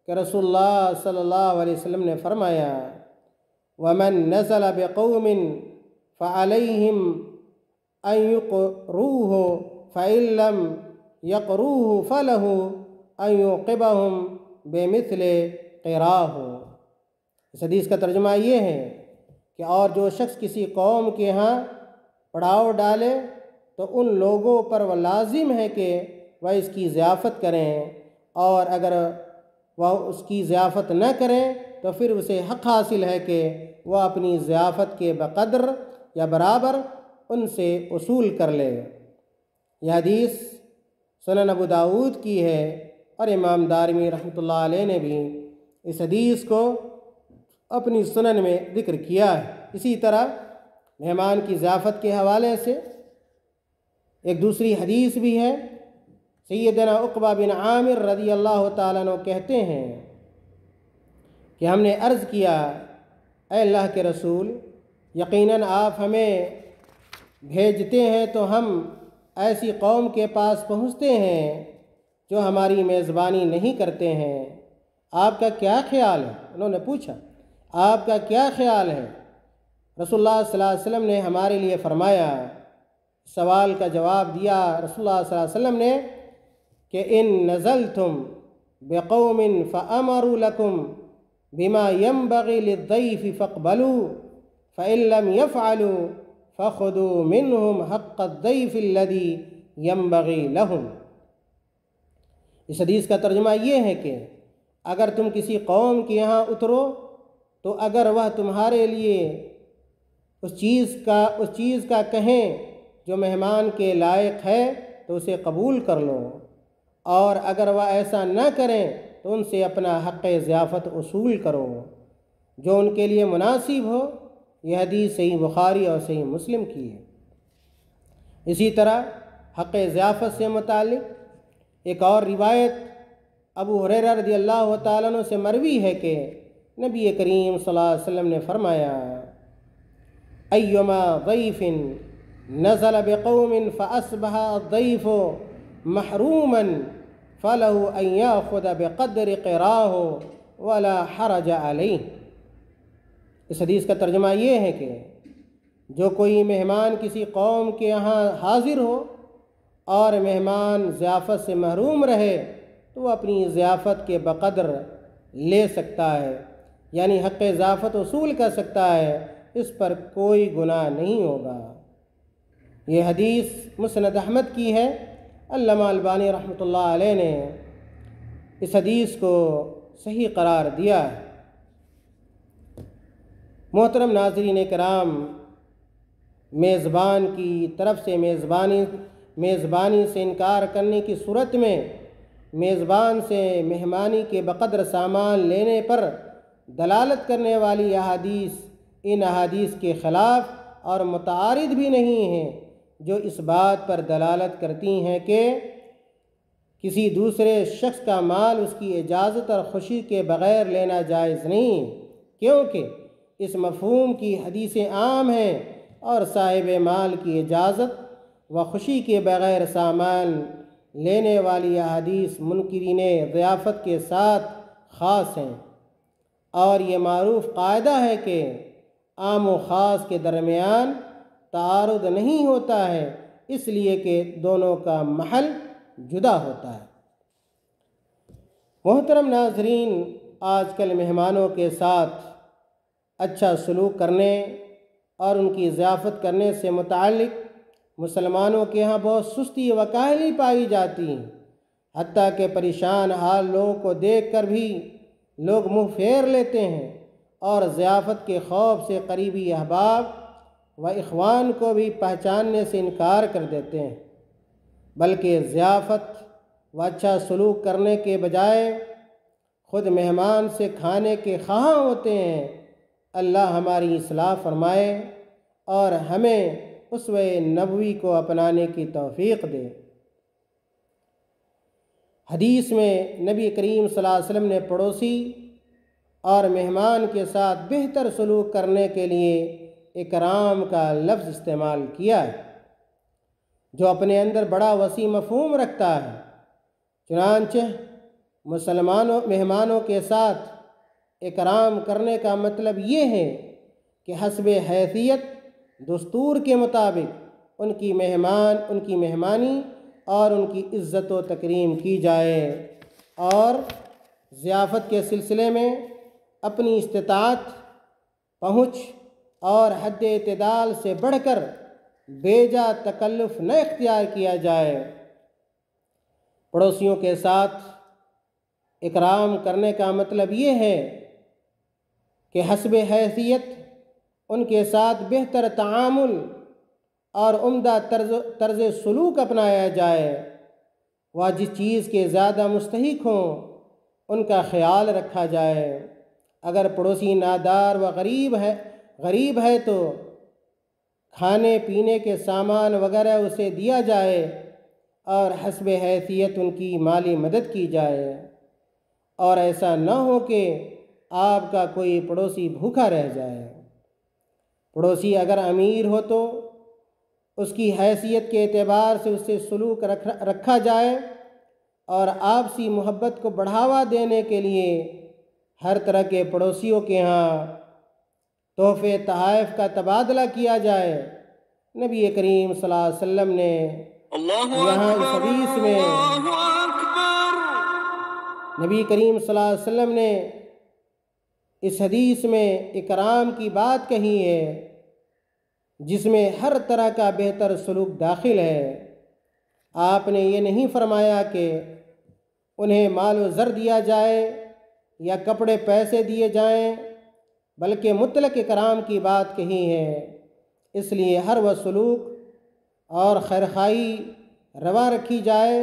کہ رسول اللہ صلی اللہ علیہ وسلم نے فرمایا، وَمَن نَزَلَ بِقَوْمٍ فَعَلَيْهِمْ أَن يُقْرُوهُ فَإِن لَّمْ يَقْرُوهُ فَلَهُ أَن يُعْقِبَهُمْ بِمِثْلِ قِرَاهُ۔ اس حدیث کا ترجمہ یہ ہے کہ اور جو شخص کسی قوم کے ہاں پڑاؤ ڈالے تو ان لوگوں پر وہ لازم ہے کہ وہ اس کی ضیافت کریں، اور اگر وہ اس کی ضیافت نہ کریں تو پھر اسے حق حاصل ہے کہ وہ اپنی ضیافت کے بقدر یا برابر ان سے وصول کر لے۔ یہ حدیث سنن ابو داود کی ہے اور امام دارمی رحمۃ اللہ علیہ نے بھی اس حدیث کو اپنی سنن میں ذکر کیا ہے۔ اسی طرح مہمان کی ضیافت کے حوالے سے ایک دوسری حدیث بھی ہے۔ سیدنا عقبہ بن عامر رضی اللہ تعالیٰ عنہ کہتے ہیں کہ ہم نے عرض کیا، اے اللہ کے رسول، یقیناً آپ ہمیں بھیجتے ہیں تو ہم ایسی قوم کے پاس پہنچتے ہیں جو ہماری میزبانی نہیں کرتے ہیں، آپ کا کیا خیال ہے؟ انہوں نے پوچھا آپ کا کیا خیال ہے؟ رسول اللہ صلی اللہ علیہ وسلم نے ہمارے لیے فرمایا، سوال کا جواب دیا رسول اللہ صلی اللہ علیہ وسلم نے کہ ان نزلتم بقوم فامروا لكم بما ينبغي للضيف فاقبلوا فإن لم يفعلوا فخذوا منهم حق الضيف الذي ينبغي لهم۔ اس حدیث کا ترجمہ یہ ہے کہ اگر تم کسی قوم کے یہاں اترو تو اگر وہ تمہارے لیے اس چیز کا کہیں جو مہمان کے لائق ہے تو اسے قبول کر لو، اور اگر وہ ایسا نہ کریں تو ان سے اپنا حق ضیافت وصول کرو جو ان کے لیے مناسب ہو۔ یہ حدیث صحیح بخاری اور صحیح مسلم کی ہے۔ اسی طرح حق ضیافت سے متعلق ایک اور روایت ابو ہریرہ رضی اللہ تعالیٰ عنہ سے مروی ہے کہ نبی کریم صلی اللہ علیہ وسلم نے فرمایا، ایما ضیف نزل بقوم فاصبح الضیف محروما فلہ ان یاخذ بقدر قراہ ولا حرج علیہ۔ اس حدیث کا ترجمہ یہ ہے کہ جو کوئی مہمان کسی قوم کے یہاں حاضر ہو اور مہمان ضیافت سے محروم رہے تو وہ اپنی ضیافت کے بقدر لے سکتا ہے، یعنی حق ضیافت وصول کر سکتا ہے، اس پر کوئی گناہ نہیں ہوگا۔ یہ حدیث مسند احمد کی ہے۔ علامہ البانی رحمۃ اللہ علیہ نے اس حدیث کو صحیح قرار دیا ہے۔ محترم ناظرین کرام، میزبان کی طرف سے میزبانی سے انکار کرنے کی صورت میں میزبان سے مہمانی کے بقدر سامان لینے پر دلالت کرنے والی احادیث ان احادیث کے خلاف اور متعارض بھی نہیں ہیں جو اس بات پر دلالت کرتی ہیں کہ کسی دوسرے شخص کا مال اس کی اجازت اور خوشی کے بغیر لینا جائز نہیں، کیونکہ اس مفہوم کی حدیثیں عام ہیں اور صاحب مال کی اجازت و خوشی کے بغیر سامان لینے والی احادیث منکرین ضیافت کے ساتھ خاص ہیں، اور یہ معروف قاعدہ ہے کہ عام و خاص کے درمیان تعارض نہیں ہوتا ہے، اس لیے کہ دونوں کا محل جدا ہوتا ہے۔ محترم ناظرین، آج کل مہمانوں کے ساتھ اچھا سلوک کرنے اور ان کی ضیافت کرنے سے متعلق مسلمانوں کے ہاں بہت سستی و کاہلی پائی جاتی ہیں، حتیٰ کہ پریشان حال لوگوں کو دیکھ کر بھی لوگ منہ پھیر لیتے ہیں اور ضیافت کے خوف سے قریبی احباب و اخوان کو بھی پہچاننے سے انکار کر دیتے ہیں، بلکہ ضیافت و اچھا سلوک کرنے کے بجائے خود مہمان سے کھانے کے خواہاں ہوتے ہیں۔ اللہ ہماری اصلاح فرمائے اور ہمیں اسوہ نبوی کو اپنانے کی توفیق دے۔ حدیث میں نبی کریم صلی اللہ علیہ وسلم نے پڑوسی اور مہمان کے ساتھ بہتر سلوک کرنے کے لیے اکرام کا لفظ استعمال کیا ہے، جو اپنے اندر بڑا وسیع مفہوم رکھتا ہے۔ چنانچہ مہمانوں کے ساتھ اکرام کرنے کا مطلب یہ ہے کہ حسب حیثیت دستور کے مطابق ان کی مہمانی اور ان کی عزت و تکریم کی جائے، اور ضیافت کے سلسلے میں اپنی استطاعت، پہنچ اور حد اعتدال سے بڑھ کر بیجا تکلف نہ اختیار کیا جائے۔ پڑوسیوں کے ساتھ اکرام کرنے کا مطلب یہ ہے کہ حسب حیثیت ان کے ساتھ بہتر تعامل اور عمدہ طرز سلوک اپنایا جائے، وہ جس چیز کے زیادہ مستحق ہوں ان کا خیال رکھا جائے۔ اگر پڑوسی نادار و غریب ہے تو کھانے پینے کے سامان وغیرہ اسے دیا جائے اور حسب حیثیت ان کی مالی مدد کی جائے، اور ایسا نہ ہو کہ آپ کا کوئی پڑوسی بھوکا رہ جائے۔ پڑوسی اگر امیر ہو تو اس کی حیثیت کے اعتبار سے اس سے سلوک رکھا جائے، اور آپسی محبت کو بڑھاوا دینے کے لیے ہر طرح کے پڑوسیوں کے ہاں تحفے تحائف کا تبادلہ کیا جائے۔ نبی کریم صلی اللہ علیہ وسلم نے یہاں اس حدیث میں نبی کریم صلی اللہ علیہ وسلم نے اس حدیث میں اکرام کی بات کہی ہے، جس میں ہر طرح کا بہتر سلوک داخل ہے۔ آپ نے یہ نہیں فرمایا کہ انہیں مال و زر دیا جائے یا کپڑے پیسے دیے جائیں، بلکہ مطلق اکرام کی بات کہی ہے۔ اس لیے ہر وہ سلوک اور خیرخواہی روا رکھی جائے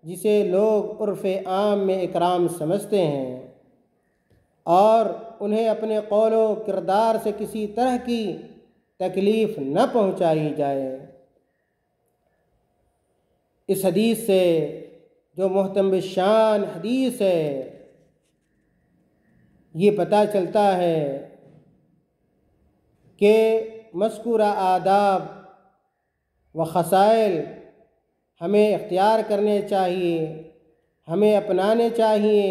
جسے لوگ عرف عام میں اکرام سمجھتے ہیں، اور انہیں اپنے قول و کردار سے کسی طرح کی تکلیف نہ پہنچائی جائے۔ اس حدیث سے جو محتم بالشان حدیث ہے، یہ پتہ چلتا ہے کہ مذکورہ آداب و خصائل ہمیں اختیار کرنے چاہیے، ہمیں اپنانے چاہیے،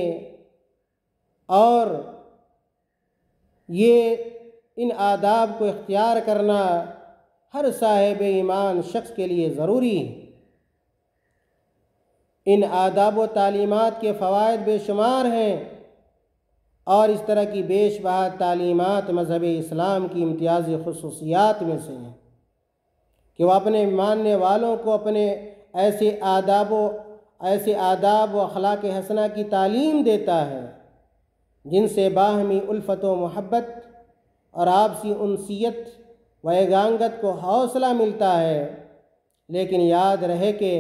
اور یہ ان آداب کو اختیار کرنا ہر صاحب ایمان شخص کے لیے ضروری ہے۔ ان آداب و تعلیمات کے فوائد بے شمار ہیں، اور اس طرح کی بیش بہا تعلیمات مذہب اسلام کی امتیازی خصوصیات میں سے ہیں کہ وہ اپنے ماننے والوں کو اپنے ایسے آداب و اخلاق حسنہ کی تعلیم دیتا ہے جن سے باہمی الفت و محبت اور آپسی انسیت و یگانگت کو حوصلہ ملتا ہے۔ لیکن یاد رہے کہ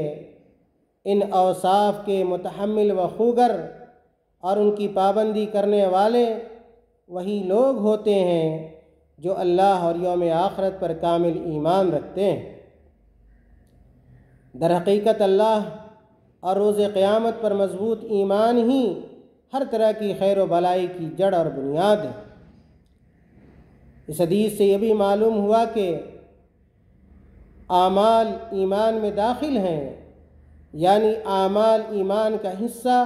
ان اوصاف کے متحمل و خوگر اور ان کی پابندی کرنے والے وہی لوگ ہوتے ہیں جو اللہ اور یوم آخرت پر کامل ایمان رکھتے ہیں۔ در حقیقت اللہ اور روز قیامت پر مضبوط ایمان ہی ہر طرح کی خیر و بلائی کی جڑ اور بنیاد ہے۔ اس حدیث سے یہ بھی معلوم ہوا کہ اعمال ایمان میں داخل ہیں، یعنی اعمال ایمان کا حصہ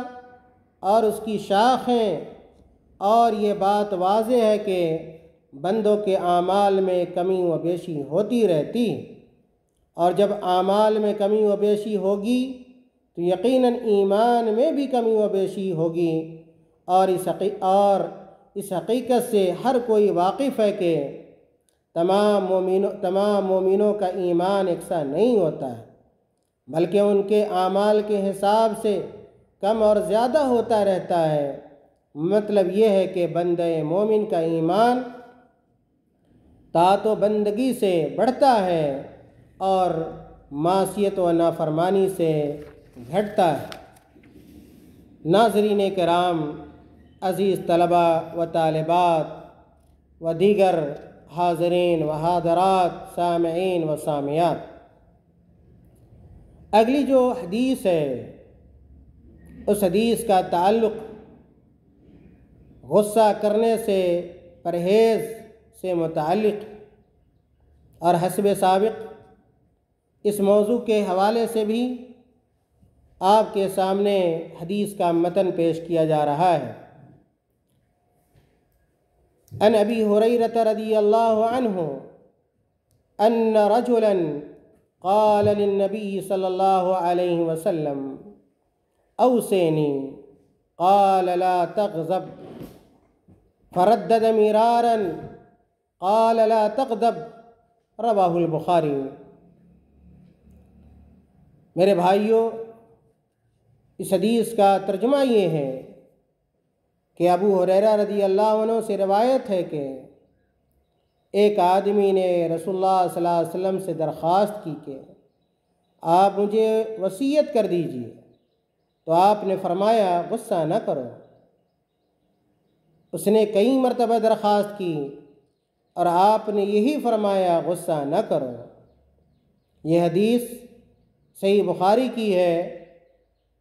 اور اس کی شاخ ہیں، اور یہ بات واضح ہے کہ بندوں کے اعمال میں کمی و بیشی ہوتی رہتی، اور جب اعمال میں کمی و بیشی ہوگی تو یقیناً ایمان میں بھی کمی و بیشی ہوگی، اور اس حقیقت سے ہر کوئی واقف ہے کہ تمام مومنوں کا ایمان یکساں نہیں ہوتا ہے، بلکہ ان کے اعمال کے حساب سے کم اور زیادہ ہوتا رہتا ہے۔ مطلب یہ ہے کہ بندہ مومن کا ایمان طاعت و بندگی سے بڑھتا ہے اور معصیت و نافرمانی سے گھٹتا ہے۔ ناظرین کرام، عزیز طلبہ و طالبات و دیگر حاضرین و حاضرات، سامعین و سامعات، اگلی جو حدیث ہے اس حدیث کا تعلق غصہ کرنے سے پرہیز سے متعلق، اور حسب سابق اس موضوع کے حوالے سے بھی آپ کے سامنے حدیث کا متن پیش کیا جا رہا ہے۔ عن ابی ہریرہ رضی اللہ عنہ ان رجلا قال للنبی صلی اللہ علیہ وسلم اوصینی قال لا تغضب فردد مرارا قال لا تغضب رواہ البخاری۔ میرے بھائیوں، اس حدیث کا ترجمہ یہ ہے کہ ابو ہریرہ رضی اللہ عنہ سے روایت ہے کہ ایک آدمی نے رسول اللہ صلی اللہ علیہ وسلم سے درخواست کی کہ آپ مجھے وصیت کر دیجیے، تو آپ نے فرمایا غصہ نہ کرو۔ اس نے کئی مرتبہ درخواست کی اور آپ نے یہی فرمایا غصہ نہ کرو۔ یہ حدیث صحیح بخاری کی ہے،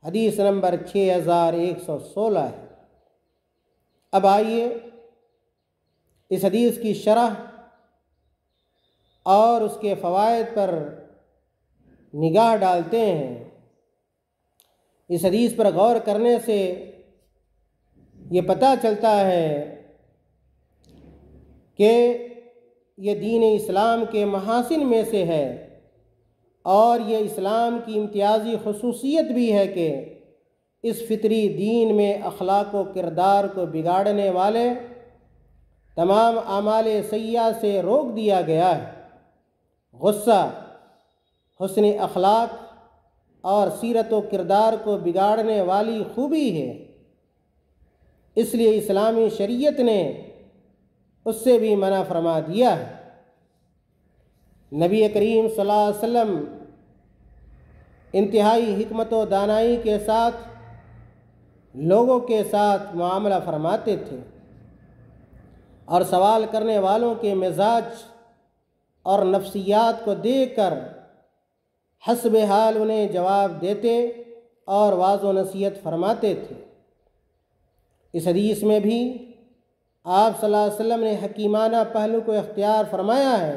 حدیث نمبر 6116 ہے۔ اب آئیے اس حدیث کی شرح اور اس کے فوائد پر نگاہ ڈالتے ہیں۔ اس حدیث پر غور کرنے سے یہ پتہ چلتا ہے کہ یہ دین اسلام کے محاسن میں سے ہے، اور یہ اسلام کی امتیازی خصوصیت بھی ہے کہ اس فطری دین میں اخلاق و کردار کو بگاڑنے والے تمام اعمال سیئہ سے روک دیا گیا ہے۔ غصہ حسن اخلاق اور سیرت و کردار کو بگاڑنے والی خوبی ہے، اس لیے اسلامی شریعت نے اس سے بھی منع فرما دیا ہے۔ نبی کریم صلی اللہ علیہ وسلم انتہائی حکمت و دانائی کے ساتھ لوگوں کے ساتھ معاملہ فرماتے تھے، اور سوال کرنے والوں کے مزاج اور نفسیات کو دیکھ کر حسب حال انہیں جواب دیتے اور واعظ و نصیحت فرماتے تھے۔ اس حدیث میں بھی آپ صلی اللہ علیہ وسلم نے حکیمانہ پہلو کو اختیار فرمایا ہے،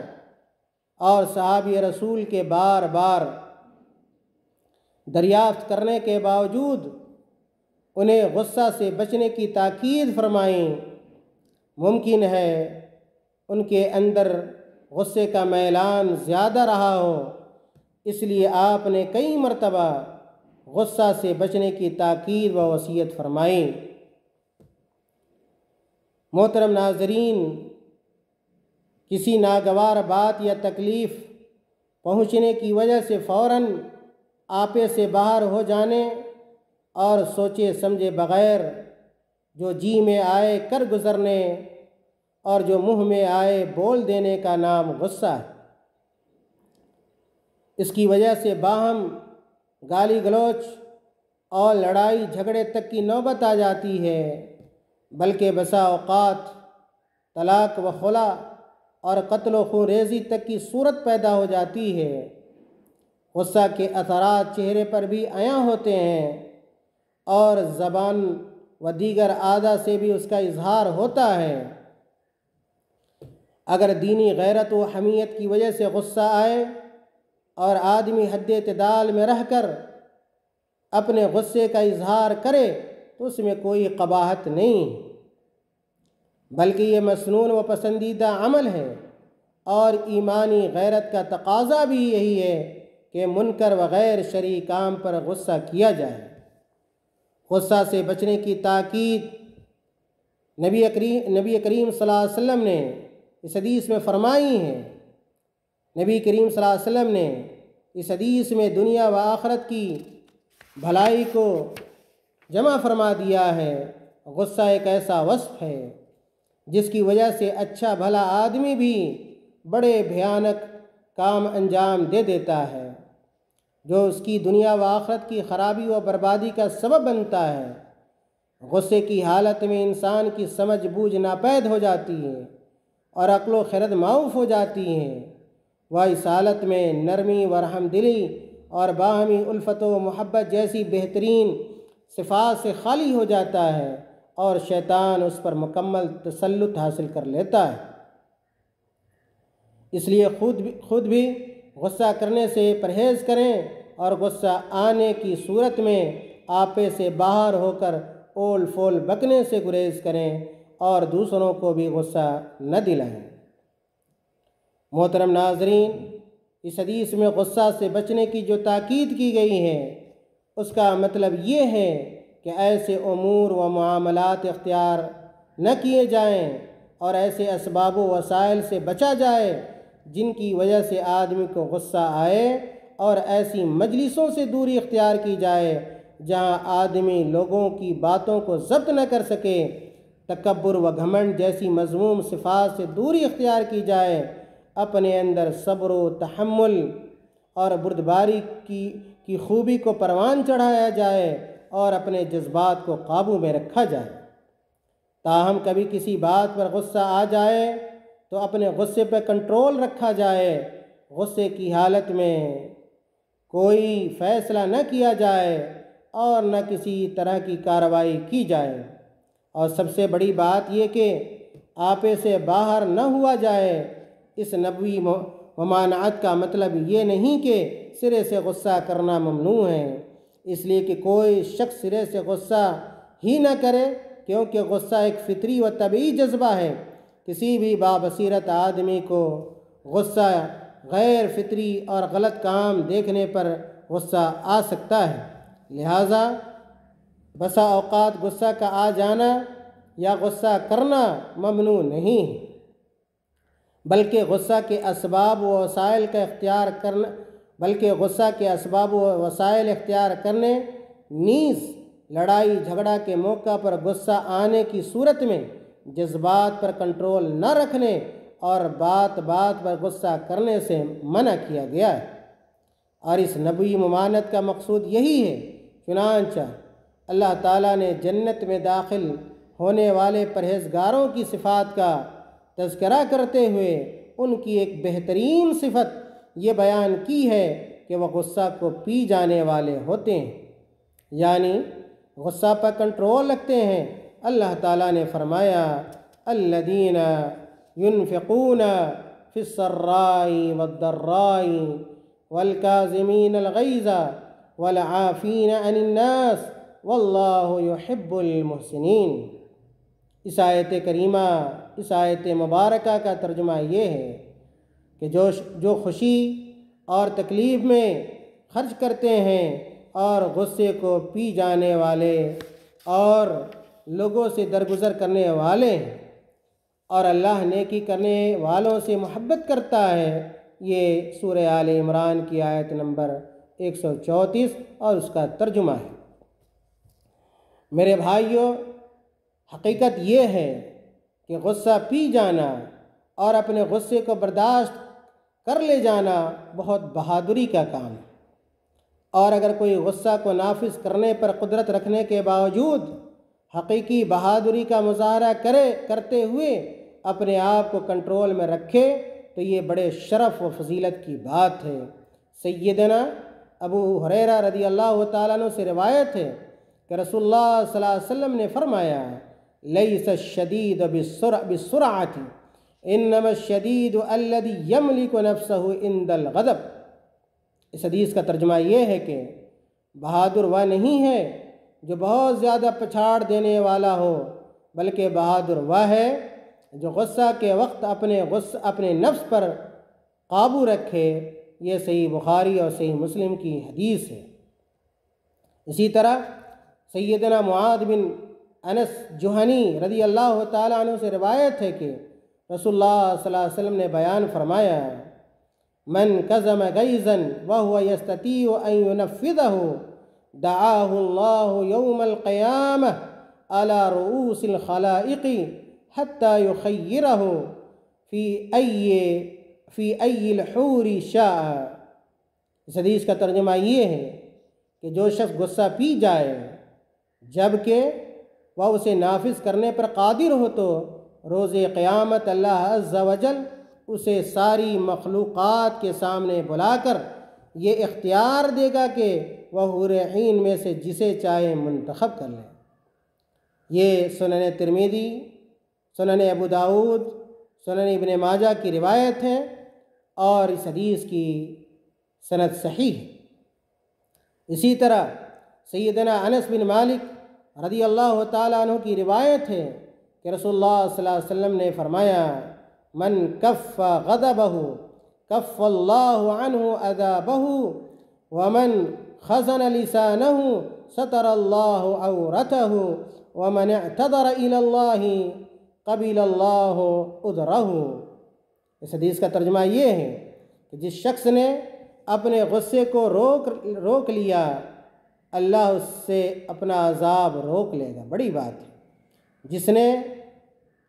اور صحابی رسول کے بار بار دریافت کرنے کے باوجود انہیں غصہ سے بچنے کی تاکید فرمائی۔ ممکن ہے ان کے اندر غصے کا میلان زیادہ رہا ہو، اس لیے آپ نے کئی مرتبہ غصہ سے بچنے کی تاکید و وصیت فرمائی۔ محترم ناظرین، کسی ناگوار بات یا تکلیف پہنچنے کی وجہ سے فوراً آپے سے باہر ہو جانے اور سوچے سمجھے بغیر جو جی میں آئے کر گزرنے اور جو منہ میں آئے بول دینے کا نام غصہ ہے۔ اس کی وجہ سے باہم گالی گلوچ اور لڑائی جھگڑے تک کی نوبت آ جاتی ہے، بلکہ بسا اوقات طلاق و خلا اور قتل و خون ریزی تک کی صورت پیدا ہو جاتی ہے۔ غصہ کے اثرات چہرے پر بھی عیاں ہوتے ہیں، اور زبان و دیگر اعضاء سے بھی اس کا اظہار ہوتا ہے۔ اگر دینی غیرت و حمیت کی وجہ سے غصہ آئے اور آدمی حد اعتدال میں رہ کر اپنے غصے کا اظہار کرے تو اس میں کوئی قباحت نہیں، بلکہ یہ مسنون و پسندیدہ عمل ہے، اور ایمانی غیرت کا تقاضا بھی یہی ہے کہ منکر و غیر شرعی کام پر غصہ کیا جائے۔ غصہ سے بچنے کی تاکید نبی کریم صلی اللہ علیہ وسلم نے اس حدیث میں فرمائی ہے۔ نبی کریم صلی اللہ علیہ وسلم نے اس حدیث میں دنیا و آخرت کی بھلائی کو جمع فرما دیا ہے۔ غصہ ایک ایسا وصف ہے جس کی وجہ سے اچھا بھلا آدمی بھی بڑے بھیانک کام انجام دے دیتا ہے، جو اس کی دنیا و آخرت کی خرابی و بربادی کا سبب بنتا ہے۔ غصے کی حالت میں انسان کی سمجھ بوجھ ناپید ہو جاتی ہے اور عقل و خرد معاف ہو جاتی ہیں۔ وہ اس حالت میں نرمی و رحم دلی اور باہمی الفت و محبت جیسی بہترین صفات سے خالی ہو جاتا ہے، اور شیطان اس پر مکمل تسلط حاصل کر لیتا ہے۔ اس لیے خود بھی غصہ کرنے سے پرہیز کریں، اور غصہ آنے کی صورت میں آپے سے باہر ہو کر اول فول بکنے سے گریز کریں، اور دوسروں کو بھی غصہ نہ دلائیں۔ محترم ناظرین، اس حدیث میں غصہ سے بچنے کی جو تاکید کی گئی ہے، اس کا مطلب یہ ہے کہ ایسے امور و معاملات اختیار نہ کیے جائیں اور ایسے اسباب و وسائل سے بچا جائے جن کی وجہ سے آدمی کو غصہ آئے، اور ایسی مجلسوں سے دوری اختیار کی جائے جہاں آدمی لوگوں کی باتوں کو ضبط نہ کر سکے، تکبر و گھمنڈ جیسی مذموم صفات سے دوری اختیار کی جائے، اپنے اندر صبر و تحمل اور بردباری کی خوبی کو پروان چڑھایا جائے اور اپنے جذبات کو قابو میں رکھا جائے۔ تاہم کبھی کسی بات پر غصہ آ جائے تو اپنے غصے پہ کنٹرول رکھا جائے، غصے کی حالت میں کوئی فیصلہ نہ کیا جائے اور نہ کسی طرح کی کارروائی کی جائے، اور سب سے بڑی بات یہ کہ آپے سے باہر نہ ہوا جائے۔ اس نبوی ممانعت کا مطلب یہ نہیں کہ سرے سے غصہ کرنا ممنوع ہے، اس لیے کہ کوئی شخص سرے سے غصہ ہی نہ کرے، کیونکہ غصہ ایک فطری و طبعی جذبہ ہے۔ کسی بھی بابصیرت آدمی کو غصہ غیر فطری اور غلط کام دیکھنے پر غصہ آ سکتا ہے، لہٰذا بسا اوقات غصہ کا آ جانا یا غصہ کرنا ممنوع نہیں ہے، بلکہ غصہ کے اسباب و وسائل اختیار کرنے نیز لڑائی جھگڑا کے موقع پر غصہ آنے کی صورت میں جذبات پر کنٹرول نہ رکھنے اور بات پر غصہ کرنے سے منع کیا گیا ہے، اور اس نبوی ممانعت کا مقصود یہی ہے۔ چنانچہ اللہ تعالیٰ نے جنت میں داخل ہونے والے پرہیزگاروں کی صفات کا تذکرہ کرتے ہوئے ان کی ایک بہترین صفت یہ بیان کی ہے کہ وہ غصہ کو پی جانے والے ہوتے ہیں، یعنی غصہ پر کنٹرول رکھتے ہیں۔ اللہ تعالیٰ نے فرمایا الذین ينفقون فی السراء والضراء والکاظمین الغیظ والعافین عن الناس واللہ یحب المحسنین۔ اس آیت کریمہ، اس آیت مبارکہ کا ترجمہ یہ ہے کہ جو خوشی اور تکلیف میں خرچ کرتے ہیں اور غصے کو پی جانے والے اور لوگوں سے درگزر کرنے والے ہیں اور اللہ نیکی کرنے والوں سے محبت کرتا ہے۔ یہ سورہ آل عمران کی آیت نمبر 134 اور اس کا ترجمہ ہے۔ میرے بھائیوں، حقیقت یہ ہے کہ غصہ پی جانا اور اپنے غصے کو برداشت کر لے جانا بہت بہادری کا کام ہے، اور اگر کوئی غصہ کو نافذ کرنے پر قدرت رکھنے کے باوجود حقیقی بہادری کا مظاہرہ کرتے ہوئے اپنے آپ کو کنٹرول میں رکھے تو یہ بڑے شرف و فضیلت کی بات ہے۔ سیدنا ابو ہریرہ رضی اللہ تعالیٰ عنہ سے روایت ہے کہ رسول اللہ صلی اللہ علیہ وسلم نے فرمایا لیس الشدید بالسرعۃ انما الشدید الذی یملک نفسہ عند الغضب۔ اس حدیث کا ترجمہ یہ ہے کہ بہادر وہ نہیں ہے جو بہت زیادہ پچھاڑ دینے والا ہو، بلکہ بہادر وہ ہے جو غصہ کے وقت اپنے نفس پر قابو رکھے۔ یہ صحیح بخاری اور صحیح مسلم کی حدیث ہے۔ اسی طرح سیدنا معاذ بن انس جہنی رضی اللہ تعالیٰ عنہ سے روایت ہے کہ رسول اللہ صلی اللہ علیہ وسلم نے بیان فرمایا من کظم غیظا وهو یستطیع ان ینفذہ دعاہ اللہ یوم القیامہ علی رؤوس الخلائق حتی یخیرہ فی ای الحور شاء۔ اس حدیث کا ترجمہ یہ ہے کہ جو شخص غصہ پی جائے جبکہ وہ اسے نافذ کرنے پر قادر ہو تو روز قیامت اللہ عز و جل اسے ساری مخلوقات کے سامنے بلا کر یہ اختیار دے گا کہ وہ حور عین میں سے جسے چاہے منتخب کر لے۔ یہ سنن ترمذی، سنن ابو داؤد، سنن ابن ماجہ کی روایت ہے اور اس حدیث کی سند صحیح ہے۔ اسی طرح سیدنا انس بن مالک رضی اللہ تعالیٰ عنہ کی روایت ہے کہ رسول اللہ صلی اللہ علیہ وسلم نے فرمایا من کف غضبہ کف اللہ عنہ عذابہ ومن خزن لسانہ ستر اللہ عورتہ ومن اعتذر الی اللہ قبل اللہ عذرہ۔ اس حدیث کا ترجمہ یہ ہے کہ جس شخص نے اپنے غصے کو روک لیا اللہ اس سے اپنا عذاب روک لے گا۔ بڑی بات ہے۔ جس نے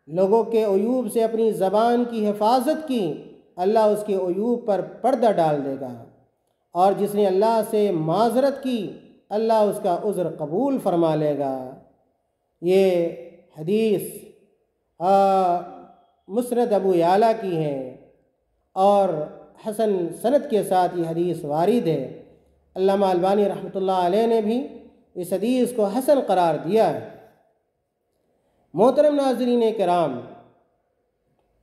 لوگوں کے عیوب سے اپنی زبان کی حفاظت کی، اللہ اس کے عیوب پر پردہ ڈال دے گا، اور جس نے اللہ سے معذرت کی اللہ اس کا عذر قبول فرما لے گا۔ یہ حدیث مسند ابو یعلا کی ہے اور حسن سند کے ساتھ یہ حدیث وارد ہے۔ علامہ البانی رحمۃ اللہ علیہ نے بھی اس حدیث کو حسن قرار دیا ہے۔ محترم ناظرین کرام،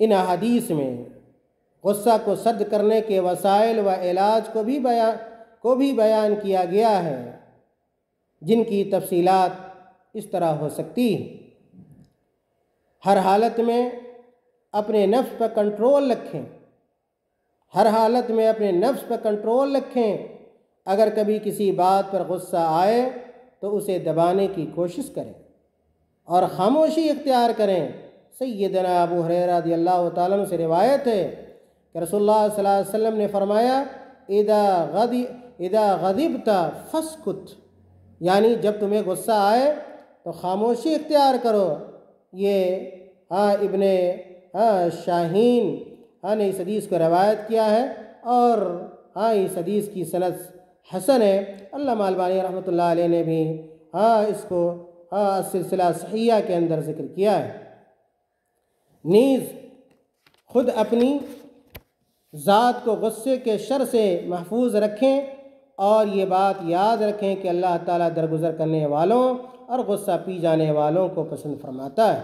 ان احادیث میں غصہ کو سرد کرنے کے وسائل و علاج کو بھی بیان کیا گیا ہے، جن کی تفصیلات اس طرح ہو سکتی ہیں۔ ہر حالت میں اپنے نفس پر کنٹرول رکھیں، ہر حالت میں اپنے نفس پر کنٹرول رکھیں۔ اگر کبھی کسی بات پر غصہ آئے تو اسے دبانے کی کوشش کریں اور خاموشی اختیار کریں۔ سیدنا ابو ہریرہ رضی اللہ تعالیٰ عنہ سے روایت ہے کہ رسول اللہ صلی اللہ علیہ وسلم نے فرمایا اذا غضبت فاسکت، یعنی جب تمہیں غصہ آئے تو خاموشی اختیار کرو۔ یہ ابن شاہین نے اس حدیث کو روایت کیا ہے اور اس حدیث کی سند حسن ہے۔ علامہ البانی رحمۃ اللہ علیہ نے بھی اس کو سلسلہ صحیحہ کے اندر ذکر کیا ہے۔ نیز خود اپنی ذات کو غصے کے شر سے محفوظ رکھیں اور یہ بات یاد رکھیں کہ اللہ تعالیٰ درگزر کرنے والوں اور غصہ پی جانے والوں کو پسند فرماتا ہے۔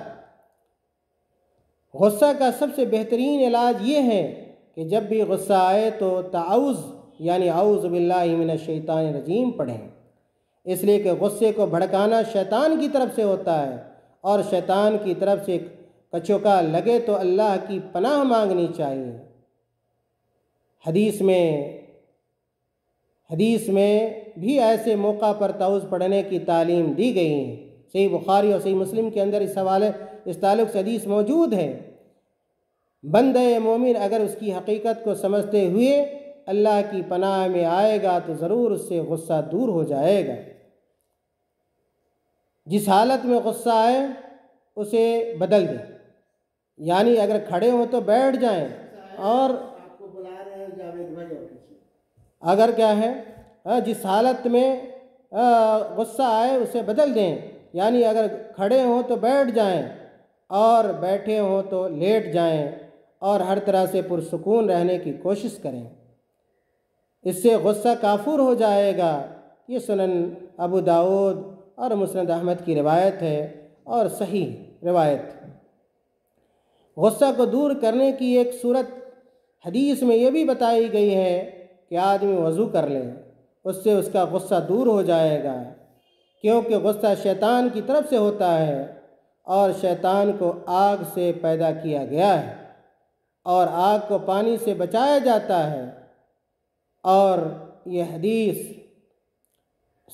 غصہ کا سب سے بہترین علاج یہ ہے کہ جب بھی غصہ آئے تو تعوذ یعنی اعوذ باللہ من الشیطان الرجیم پڑھیں، اس لیے کہ غصے کو بھڑکانا شیطان کی طرف سے ہوتا ہے، اور شیطان کی طرف سے کچوکا لگے تو اللہ کی پناہ مانگنی چاہیے۔ حدیث میں بھی ایسے موقع پر تعوذ پڑھنے کی تعلیم دی گئی ہے۔ صحیح بخاری اور صحیح مسلم کے اندر اس تعلق سے حدیث موجود ہے۔ بندہ مومن اگر اس کی حقیقت کو سمجھتے ہوئے اللہ کی پناہ میں آئے گا تو ضرور اس سے غصہ دور ہو جائے گا۔ جس حالت میں غصہ آئے اسے بدل دیں، یعنی اگر کھڑے ہوں تو بیٹھ جائیں، اور اگر کیا ہے جس حالت میں غصہ آئے اسے بدل دیں، یعنی اگر کھڑے ہوں تو بیٹھ جائیں اور بیٹھے ہوں تو لیٹ جائیں، اور ہر طرح سے پرسکون رہنے کی کوشش کریں، اس سے غصہ کافور ہو جائے گا۔ یہ سنن ابو داؤد اور مسند احمد کی روایت ہے اور صحیح روایت۔ غصہ کو دور کرنے کی ایک صورت حدیث میں یہ بھی بتائی گئی ہے کہ آدمی وضو کر لے، اس سے اس کا غصہ دور ہو جائے گا، کیونکہ غصہ شیطان کی طرف سے ہوتا ہے اور شیطان کو آگ سے پیدا کیا گیا ہے اور آگ کو پانی سے بچایا جاتا ہے۔ اور یہ حدیث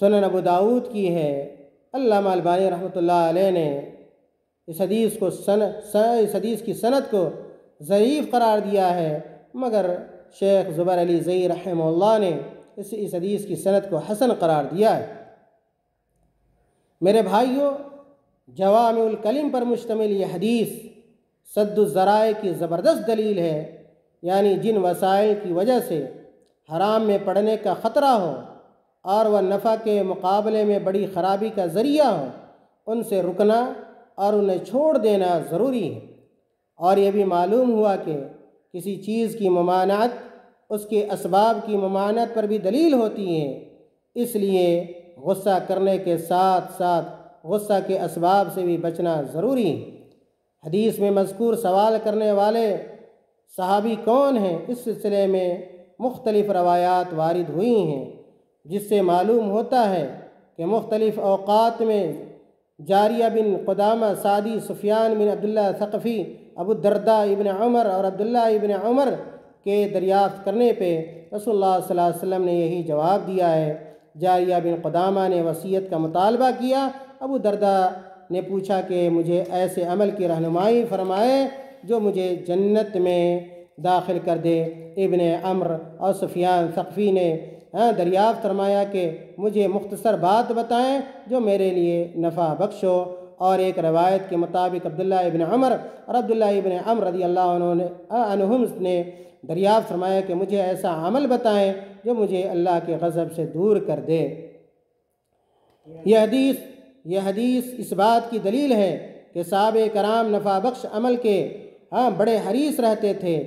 سنن ابو داؤد کی ہے۔ علامہ البانی رحمۃ اللہ علیہ نے اس حدیث کی سند کو ضعیف قرار دیا ہے، مگر شیخ زبیر علی زئی رحمہ اللہ نے اس حدیث کی سند کو حسن قرار دیا ہے۔ میرے بھائیوں، جوامع الکلم پر مشتمل یہ حدیث سد الذرائع کی زبردست دلیل ہے، یعنی جن وسائل کی وجہ سے حرام میں پڑنے کا خطرہ ہو اور وہ نفع کے مقابلے میں بڑی خرابی کا ذریعہ ہو، ان سے رکنا اور انہیں چھوڑ دینا ضروری ہے۔ اور یہ بھی معلوم ہوا کہ کسی چیز کی ممانعت اس کے اسباب کی ممانعت پر بھی دلیل ہوتی ہے، اس لیے غصہ کرنے کے ساتھ ساتھ غصہ کے اسباب سے بھی بچنا ضروری ہے۔ حدیث میں مذکور سوال کرنے والے صحابی کون ہیں، اس سلسلے میں مختلف روایات وارد ہوئی ہیں، جس سے معلوم ہوتا ہے کہ مختلف اوقات میں جاریہ بن قدامہ سعدی، سفیان بن عبداللہ ثقفی، ابو الدرداء ابن عمر اور عبداللہ ابن عمر کے دریافت کرنے پہ رسول اللہ صلی اللہ علیہ وسلم نے یہی جواب دیا ہے۔ جاریہ بن قدامہ نے وصیت کا مطالبہ کیا، ابو الدرداء نے پوچھا کہ مجھے ایسے عمل کی رہنمائی فرمائے جو مجھے جنت میں داخل کر دے۔ ابن عمر اور سفیان ثقفی نے دریافت فرمایا کہ مجھے مختصر بات بتائیں جو میرے لیے نفع بخش ہو اور ایک روایت کے مطابق عبداللہ ابن عمر اور عبداللہ ابن عمر رضی اللہ عنہم نے دریافت فرمایا کہ مجھے ایسا عمل بتائیں جو مجھے اللہ کے غضب سے دور کر دے۔ یہ حدیث اس بات کی دلیل ہے کہ صحابہ کرام نفع بخش عمل کے بڑے حریص رہتے تھے۔